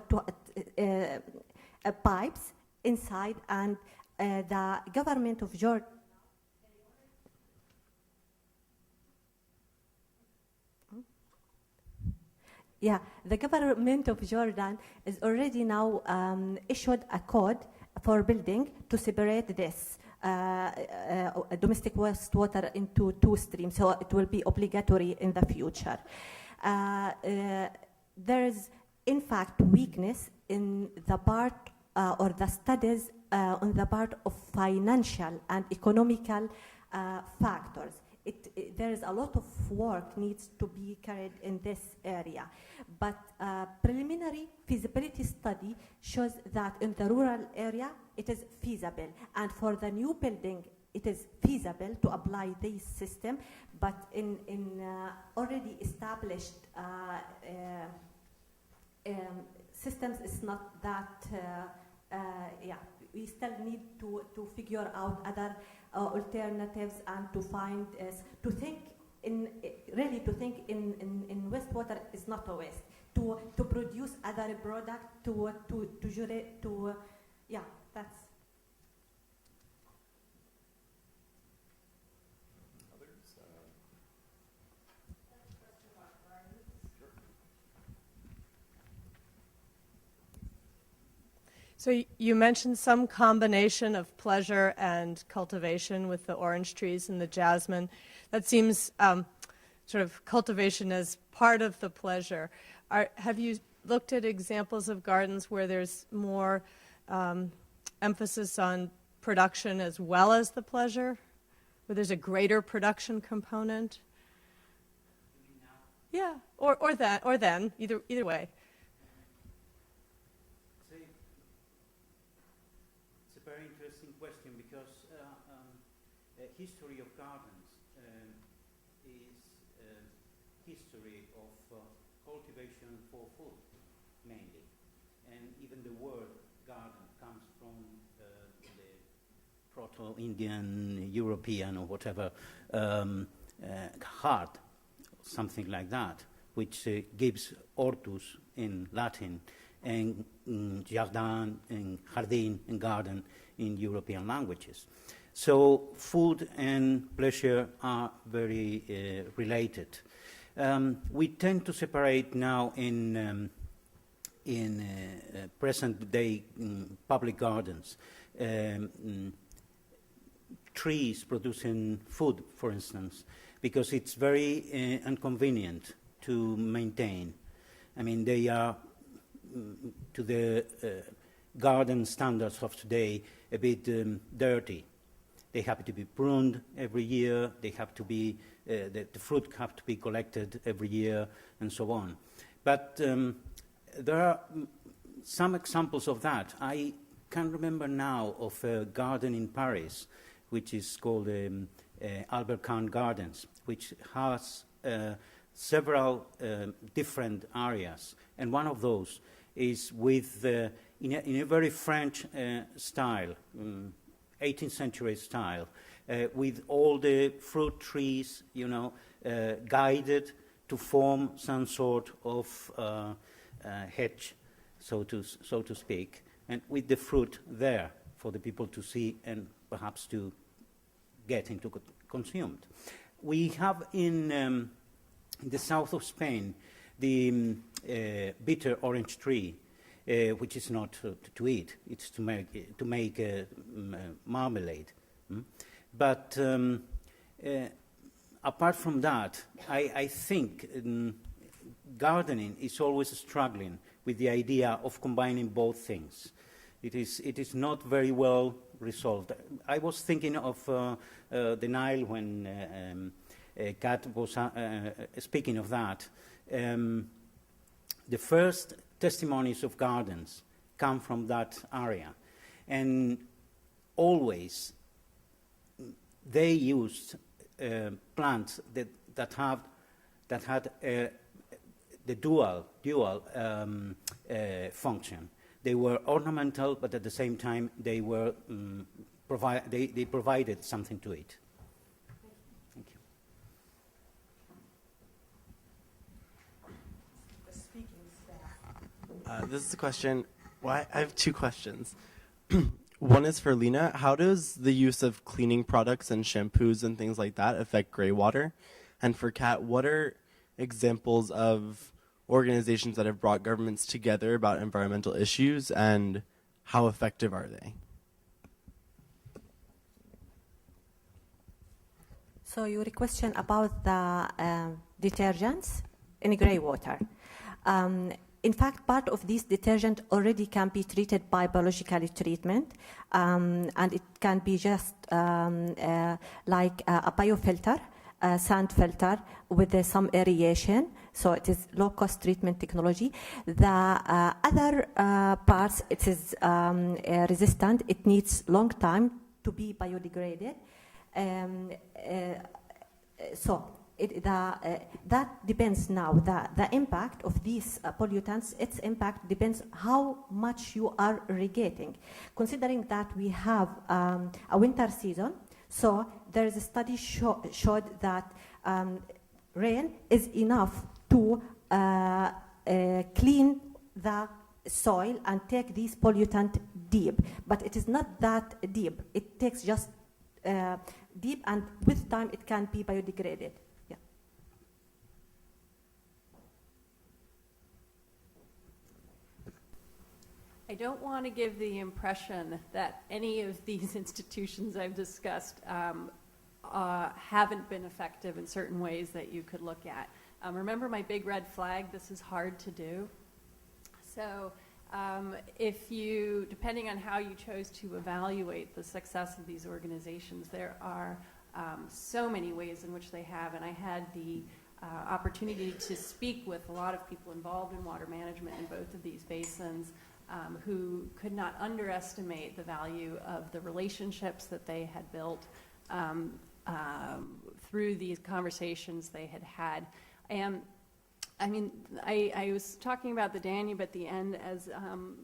pipes inside, and the government of Jordan. Yeah, the government of Jordan is already now issued a code for building to separate this domestic wastewater into two streams, so it will be obligatory in the future. There is, in fact, weakness in the part or the studies on the part of financial and economical factors. There is a lot of work needs to be carried in this area, but preliminary feasibility study shows that in the rural area it is feasible, and for the new building it is feasible to apply this system, but in already established systems is not that, we still need to figure out other alternatives and to find, to think in wastewater is not a waste. To produce other product, that's. Others? So you mentioned some combination of pleasure and cultivation with the orange trees and the jasmine. That seems sort of cultivation as part of the pleasure. Have you looked at examples of gardens where there's more emphasis on production as well as the pleasure, where there's a greater production component? Yeah, or then, either way. It's a very interesting question because history of gardens is history of cultivation for food, mainly. And even the word garden comes from the Proto-Indian, European, or whatever, heart, something like that, which gives hortus in Latin, and jardin, and jardin, and garden in European languages. So food and pleasure are very related. We tend to separate now in present-day public gardens trees producing food, for instance, because it's very inconvenient to maintain. I mean, they are, to the garden standards of today, a bit dirty. They have to be pruned every year. They have to be, the fruit have to be collected every year, and so on. But there are some examples of that. I can remember now of a garden in Paris, which is called Albert Kahn Gardens, which has several different areas. And one of those is with, in a very French style, 18th century style, with all the fruit trees, guided to form some sort of hedge, so to speak, and with the fruit there for the people to see and perhaps to get into consumed. We have in the south of Spain the bitter orange tree, which is not to eat; it's to make marmalade. But apart from that, I think gardening is always struggling with the idea of combining both things. It is not very well resolved. I was thinking of the Nile when Kat was speaking of that. The first testimonies of gardens come from that area, and always they used plants that had the dual function. They were ornamental, but at the same time they were they provided something to eat. Thank you. The speaking staff. This is a question. Well, I have two questions. One is for Lena. How does the use of cleaning products and shampoos and things like that affect gray water? And for Kat, what are examples of organizations that have brought governments together about environmental issues, and how effective are they? So your question about the detergents in grey water. In fact, part of these detergent already can be treated by biological treatment, and it can be just like a biofilter, a sand filter with some aeration. So it is low-cost treatment technology. The other parts, it is resistant. It needs long time to be biodegraded. That depends now. The impact of these pollutants, its impact depends how much you are irrigating. Considering that we have a winter season, so there is a study showed that rain is enough to clean the soil and take these pollutants deep. But it is not that deep. It takes just deep, and with time it can be biodegraded. Yeah. I don't want to give the impression that any of these institutions I've discussed haven't been effective in certain ways that you could look at. Remember my big red flag, this is hard to do. So if you, depending on how you chose to evaluate the success of these organizations, there are so many ways in which they have, and I had the opportunity to speak with a lot of people involved in water management in both of these basins who could not underestimate the value of the relationships that they had built through these conversations they had had. And I mean, I was talking about the Danube at the end as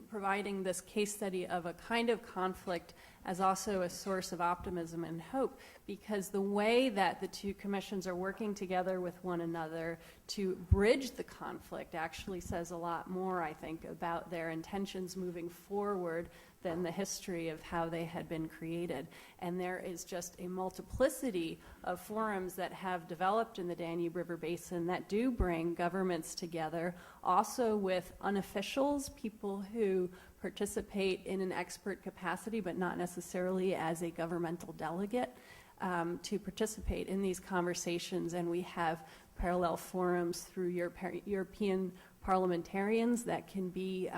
providing this case study of a kind of conflict as also a source of optimism and hope, because the way that the two commissions are working together with one another to bridge the conflict actually says a lot more, I think, about their intentions moving forward than the history of how they had been created. And there is just a multiplicity of forums that have developed in the Danube River Basin that do bring governments together also with unofficials, people who participate in an expert capacity but not necessarily as a governmental delegate, to participate in these conversations. And we have parallel forums through European parliamentarians that can be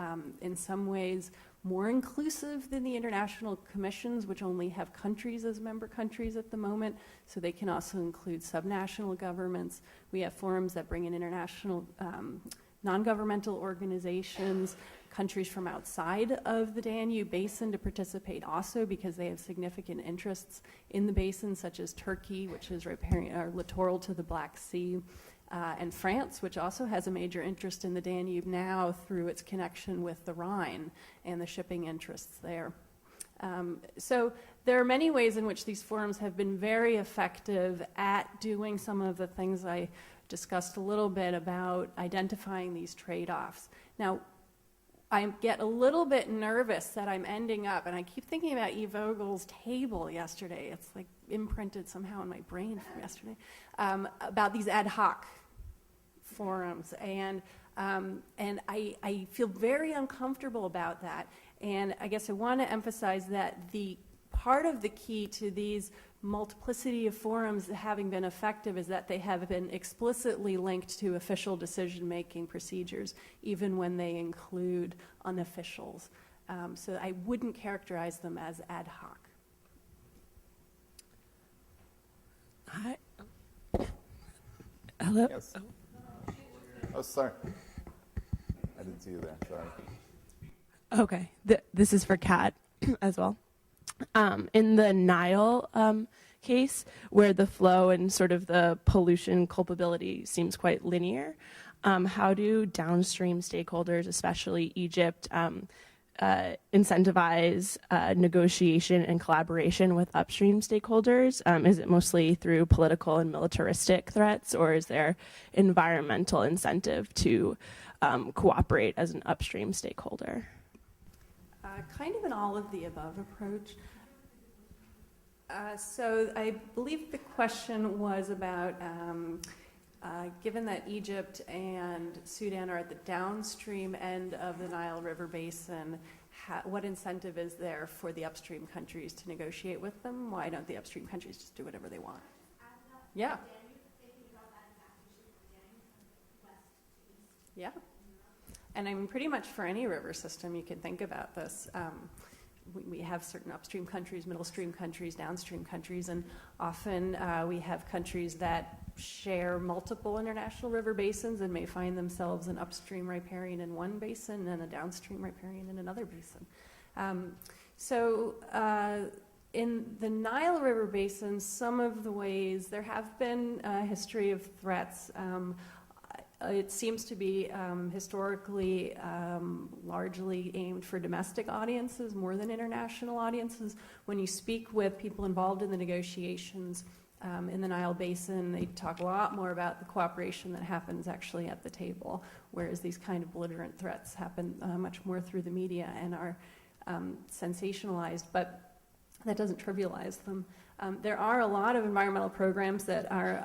in some ways more inclusive than the international commissions, which only have countries as member countries at the moment, so they can also include subnational governments. We have forums that bring in international non-governmental organizations, countries from outside of the Danube Basin to participate also because they have significant interests in the basin, such as Turkey, which is littoral to the Black Sea, and France, which also has a major interest in the Danube now through its connection with the Rhine and the shipping interests there. So there are many ways in which these forums have been very effective at doing some of the things I discussed a little bit about identifying these trade-offs. Now, I get a little bit nervous that I'm ending up, and I keep thinking about Eve Vogel's table yesterday. It's like imprinted somehow in my brain from yesterday, about these ad hoc forums, and I feel very uncomfortable about that. And I guess I want to emphasize that the part of the key to these multiplicity of forums having been effective is that they have been explicitly linked to official decision-making procedures, even when they include unofficials. So I wouldn't characterize them as ad hoc. Hi. Hello? Yes. Oh, sorry. I didn't see you there. Sorry. Okay. This is for Kat as well. In the Nile case, where the flow and sort of the pollution culpability seems quite linear, how do downstream stakeholders, especially Egypt, incentivize negotiation and collaboration with upstream stakeholders? Is it mostly through political and militaristic threats, or is there environmental incentive to cooperate as an upstream stakeholder? Kind of an all of the above approach. So I believe the question was about, given that Egypt and Sudan are at the downstream end of the Nile River Basin, what incentive is there for the upstream countries to negotiate with them? Why don't the upstream countries just do whatever they want? Yeah. Yeah. And I mean, pretty much for any river system, you can think about this. We have certain upstream countries, middle stream countries, downstream countries, and often we have countries that share multiple international river basins and may find themselves an upstream riparian in one basin and a downstream riparian in another basin. In the Nile River Basin, some of the ways there have been a history of threats. It seems to be historically largely aimed for domestic audiences more than international audiences. When you speak with people involved in the negotiations in the Nile Basin, they talk a lot more about the cooperation that happens actually at the table, whereas these kind of belligerent threats happen much more through the media and are sensationalized, but that doesn't trivialize them. There are a lot of environmental programs that are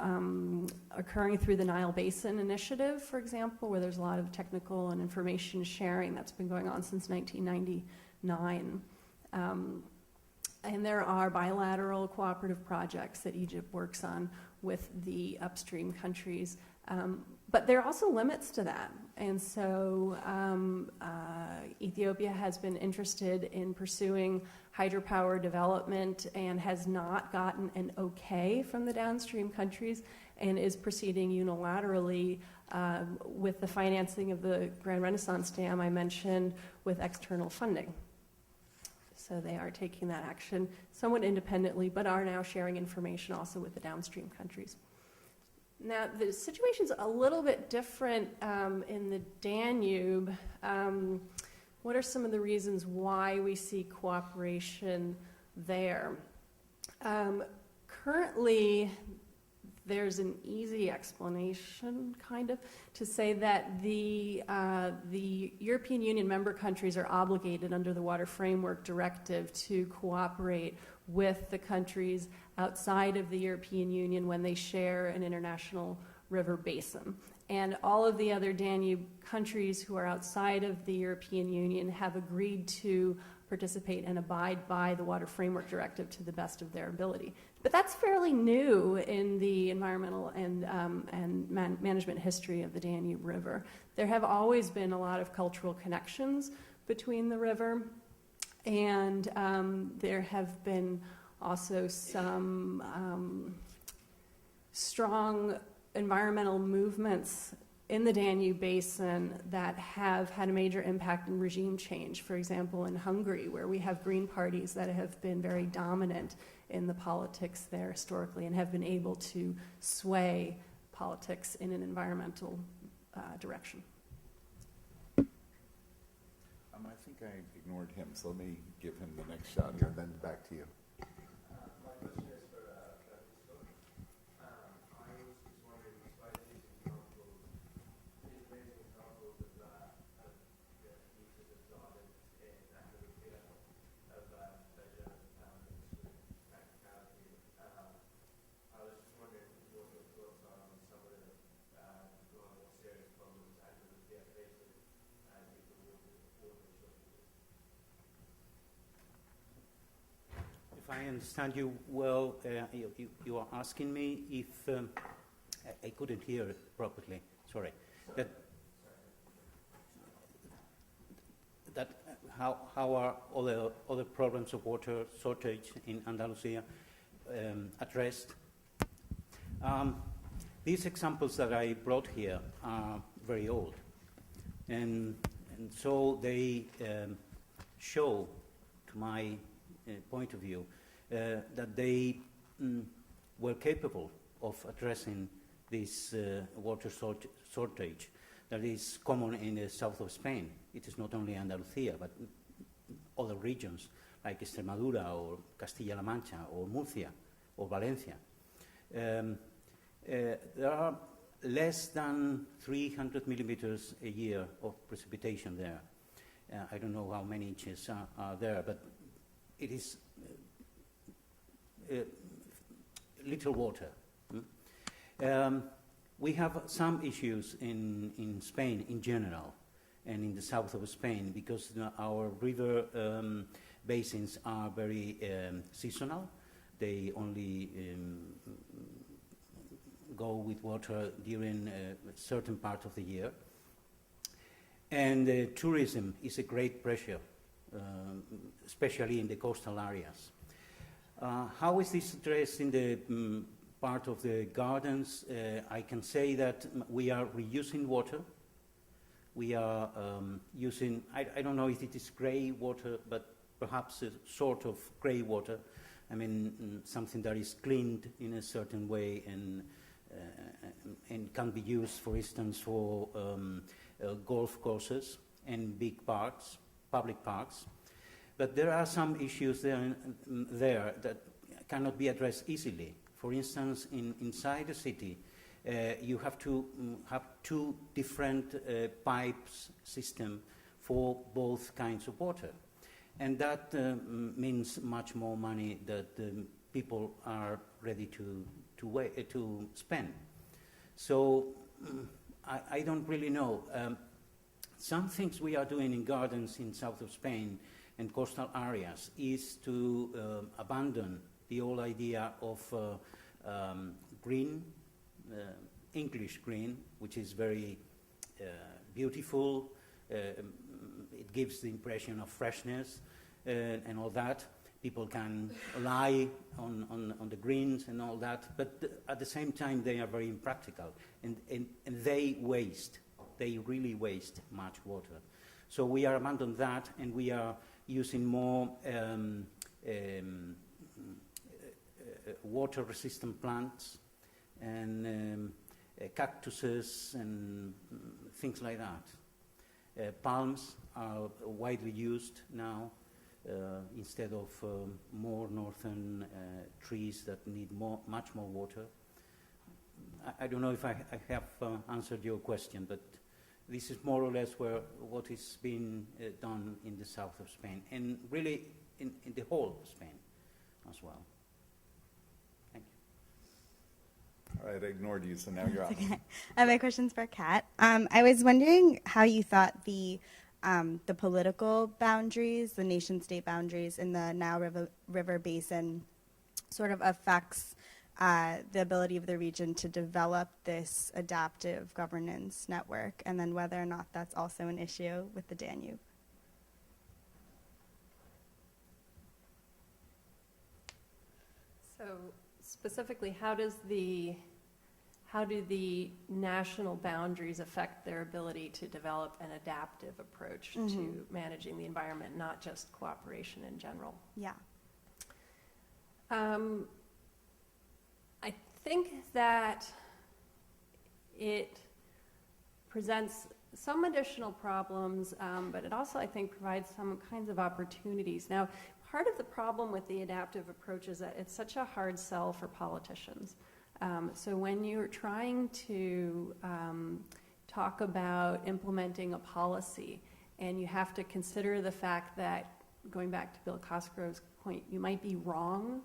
occurring through the Nile Basin Initiative, for example, where there's a lot of technical and information sharing that's been going on since 1999. And there are bilateral cooperative projects that Egypt works on with the upstream countries. But there are also limits to that. And so Ethiopia has been interested in pursuing hydropower development and has not gotten an okay from the downstream countries and is proceeding unilaterally with the financing of the Grand Renaissance Dam I mentioned with external funding. So they are taking that action somewhat independently, but are now sharing information also with the downstream countries. Now, the situation's a little bit different in the Danube. What are some of the reasons why we see cooperation there? Currently, there's an easy explanation, kind of, to say that the European Union member countries are obligated under the Water Framework Directive to cooperate with the countries outside of the European Union when they share an international river basin. And all of the other Danube countries who are outside of the European Union have agreed to participate and abide by the Water Framework Directive to the best of their ability. But that's fairly new in the environmental and management history of the Danube River. There have always been a lot of cultural connections between the river, and there have been also some strong environmental movements in the Danube Basin that have had a major impact in regime change. For example, in Hungary, where we have green parties that have been very dominant in the politics there historically and have been able to sway politics in an environmental direction. I think I ignored him, so let me give him the next shot here, then back to you. My question is for I was just wondering, despite these examples, these amazing examples of the uses of gardens in that little bit of pleasure and practicality, I was just wondering what your thoughts are on some of the more serious problems Andalusia faces due to water shortages. If I understand you well, you are asking me if I couldn't hear it properly. Sorry. That how are other problems of water shortage in Andalusia addressed? These examples that I brought here are very old, and so they show, to my point of view, that they were capable of addressing this water shortage that is common in the south of Spain. It is not only Andalusia, but other regions like Extremadura or Castilla-La Mancha or Murcia or Valencia. There are less than 300 millimeters a year of precipitation there. I don't know how many inches are there, but it is little water. We have some issues in Spain in general and in the south of Spain because our river basins are very seasonal. They only go with water during a certain part of the year. And tourism is a great pressure, especially in the coastal areas. How is this addressed in the part of the gardens? I can say that we are reusing water. We are using, I don't know if it is grey water, but perhaps a sort of grey water. I mean, something that is cleaned in a certain way and can be used, for instance, for golf courses and big parks, public parks. But there are some issues there that cannot be addressed easily. For instance, inside the city, you have to have two different pipes system for both kinds of water. And that means much more money that people are ready to spend. So I don't really know. Some things we are doing in gardens in south of Spain and coastal areas is to abandon the old idea of green, English green, which is very beautiful. It gives the impression of freshness and all that. People can lie on the greens and all that, but at the same time they are very impractical and they waste. They really waste much water. So we are abandoning that and we are using more water-resistant plants and cactuses and things like that. Palms are widely used now instead of more northern trees that need much more water. I don't know if I have answered your question, but this is more or less what is being done in the south of Spain, and really in the whole of Spain as well. Thank you. I ignored you, so now you're up. Okay. My question's for Kat. I was wondering how you thought the political boundaries, the nation-state boundaries in the Nile River Basin sort of affects the ability of the region to develop this adaptive governance network, and then whether or not that's also an issue with the Danube. So specifically, how do the national boundaries affect their ability to develop an adaptive approach to managing the environment, not just cooperation in general? Yeah. I think that it presents some additional problems, but it also, I think, provides some kinds of opportunities. Now, part of the problem with the adaptive approach is that it's such a hard sell for politicians. So when you're trying to talk about implementing a policy, and you have to consider the fact that, going back to Bill Cosgrove's point, you might be wrong,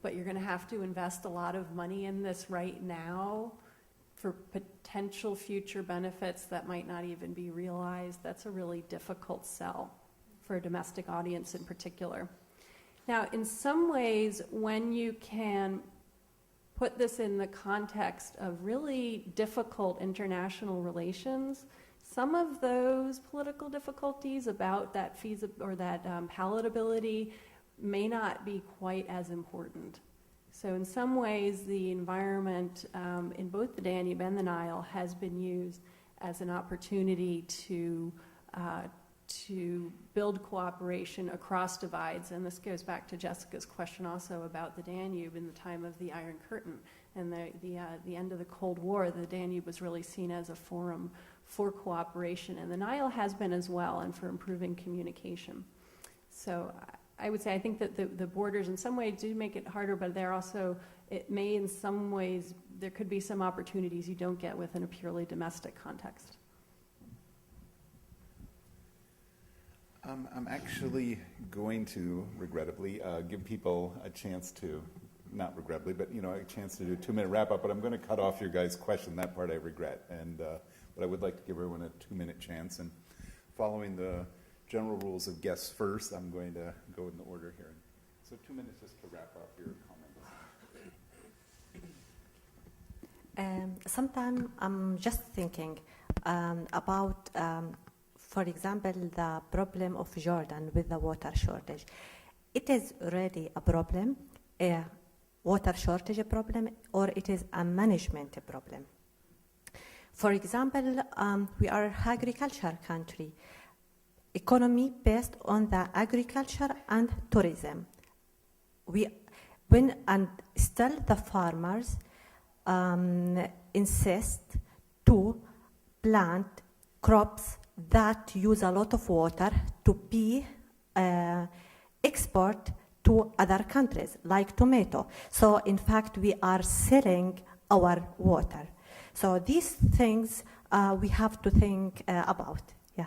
but you're going to have to invest a lot of money in this right now for potential future benefits that might not even be realized. That's a really difficult sell for a domestic audience in particular. Now, in some ways, when you can put this in the context of really difficult international relations, some of those political difficulties about that palatability may not be quite as important. So in some ways, the environment in both the Danube and the Nile has been used as an opportunity to build cooperation across divides. And this goes back to Jessica's question also about the Danube in the time of the Iron Curtain and the end of the Cold War. The Danube was really seen as a forum for cooperation, and the Nile has been as well, and for improving communication. So I would say I think that the borders in some ways do make it harder, but they're also, it may in some ways, there could be some opportunities you don't get within a purely domestic context. I'm actually going to, regrettably, give people a chance to, not regrettably, but a chance to do a 2-minute wrap-up, but I'm going to cut off your guys' question. That part I regret. But I would like to give everyone a 2-minute chance. And following the general rules of guests first, I'm going to go in the order here. So 2 minutes just to wrap up your comments. Sometimes I'm just thinking about, for example, the problem of Jordan with the water shortage. It is already a problem, a water shortage problem, or it is a management problem. For example, we are an agriculture country. Economy based on the agriculture and tourism. And still the farmers insist to plant crops that use a lot of water to be export to other countries, like tomato. So in fact, we are selling our water. So these things we have to think about. Yeah.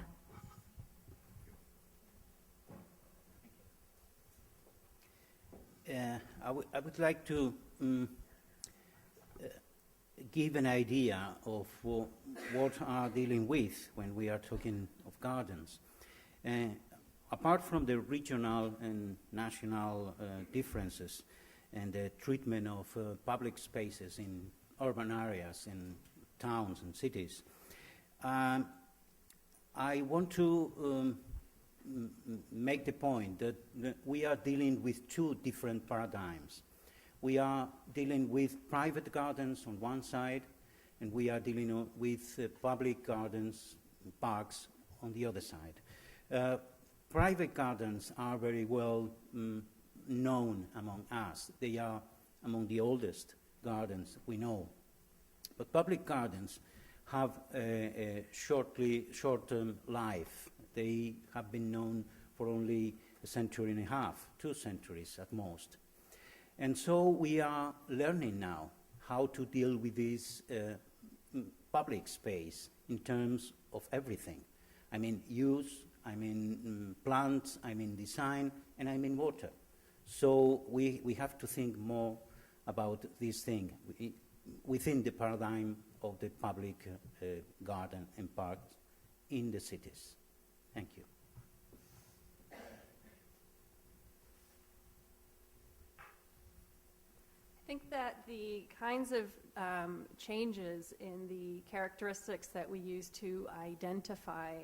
I would like to give an idea of what are dealing with when we are talking of gardens. Apart from the regional and national differences and the treatment of public spaces in urban areas, in towns and cities, I want to make the point that we are dealing with two different paradigms. We are dealing with private gardens on one side, and we are dealing with public gardens, parks on the other side. Private gardens are very well known among us. They are among the oldest gardens we know. But public gardens have a short-term life. They have been known for only a century and a half, 2 centuries at most. And so we are learning now how to deal with this public space in terms of everything. I mean use, I mean plants, I mean design, and I mean water. So we have to think more about this thing. within the paradigm of the public garden and parks in the cities. Thank you. I think that the kinds of changes in the characteristics that we use to identify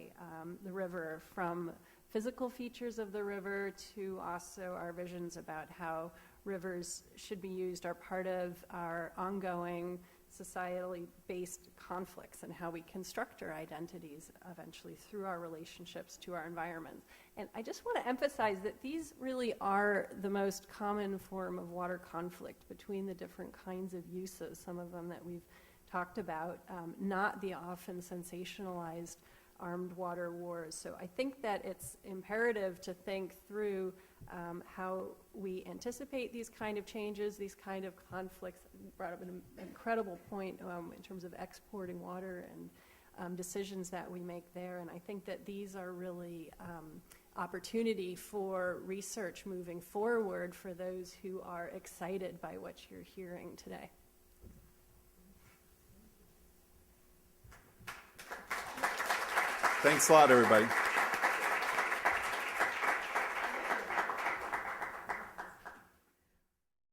the river, from physical features of the river to also our visions about how rivers should be used, are part of our ongoing societally based conflicts and how we construct our identities eventually through our relationships to our environment. And I just want to emphasize that these really are the most common form of water conflict between the different kinds of uses, some of them that we've talked about, not the often sensationalized armed water wars. So I think that it's imperative to think through how we anticipate these kind of changes, these kind of conflicts. Brought up an incredible point in terms of exporting water and decisions that we make there. And I think that these are really opportunity for research moving forward for those who are excited by what you're hearing today. Thanks a lot, everybody.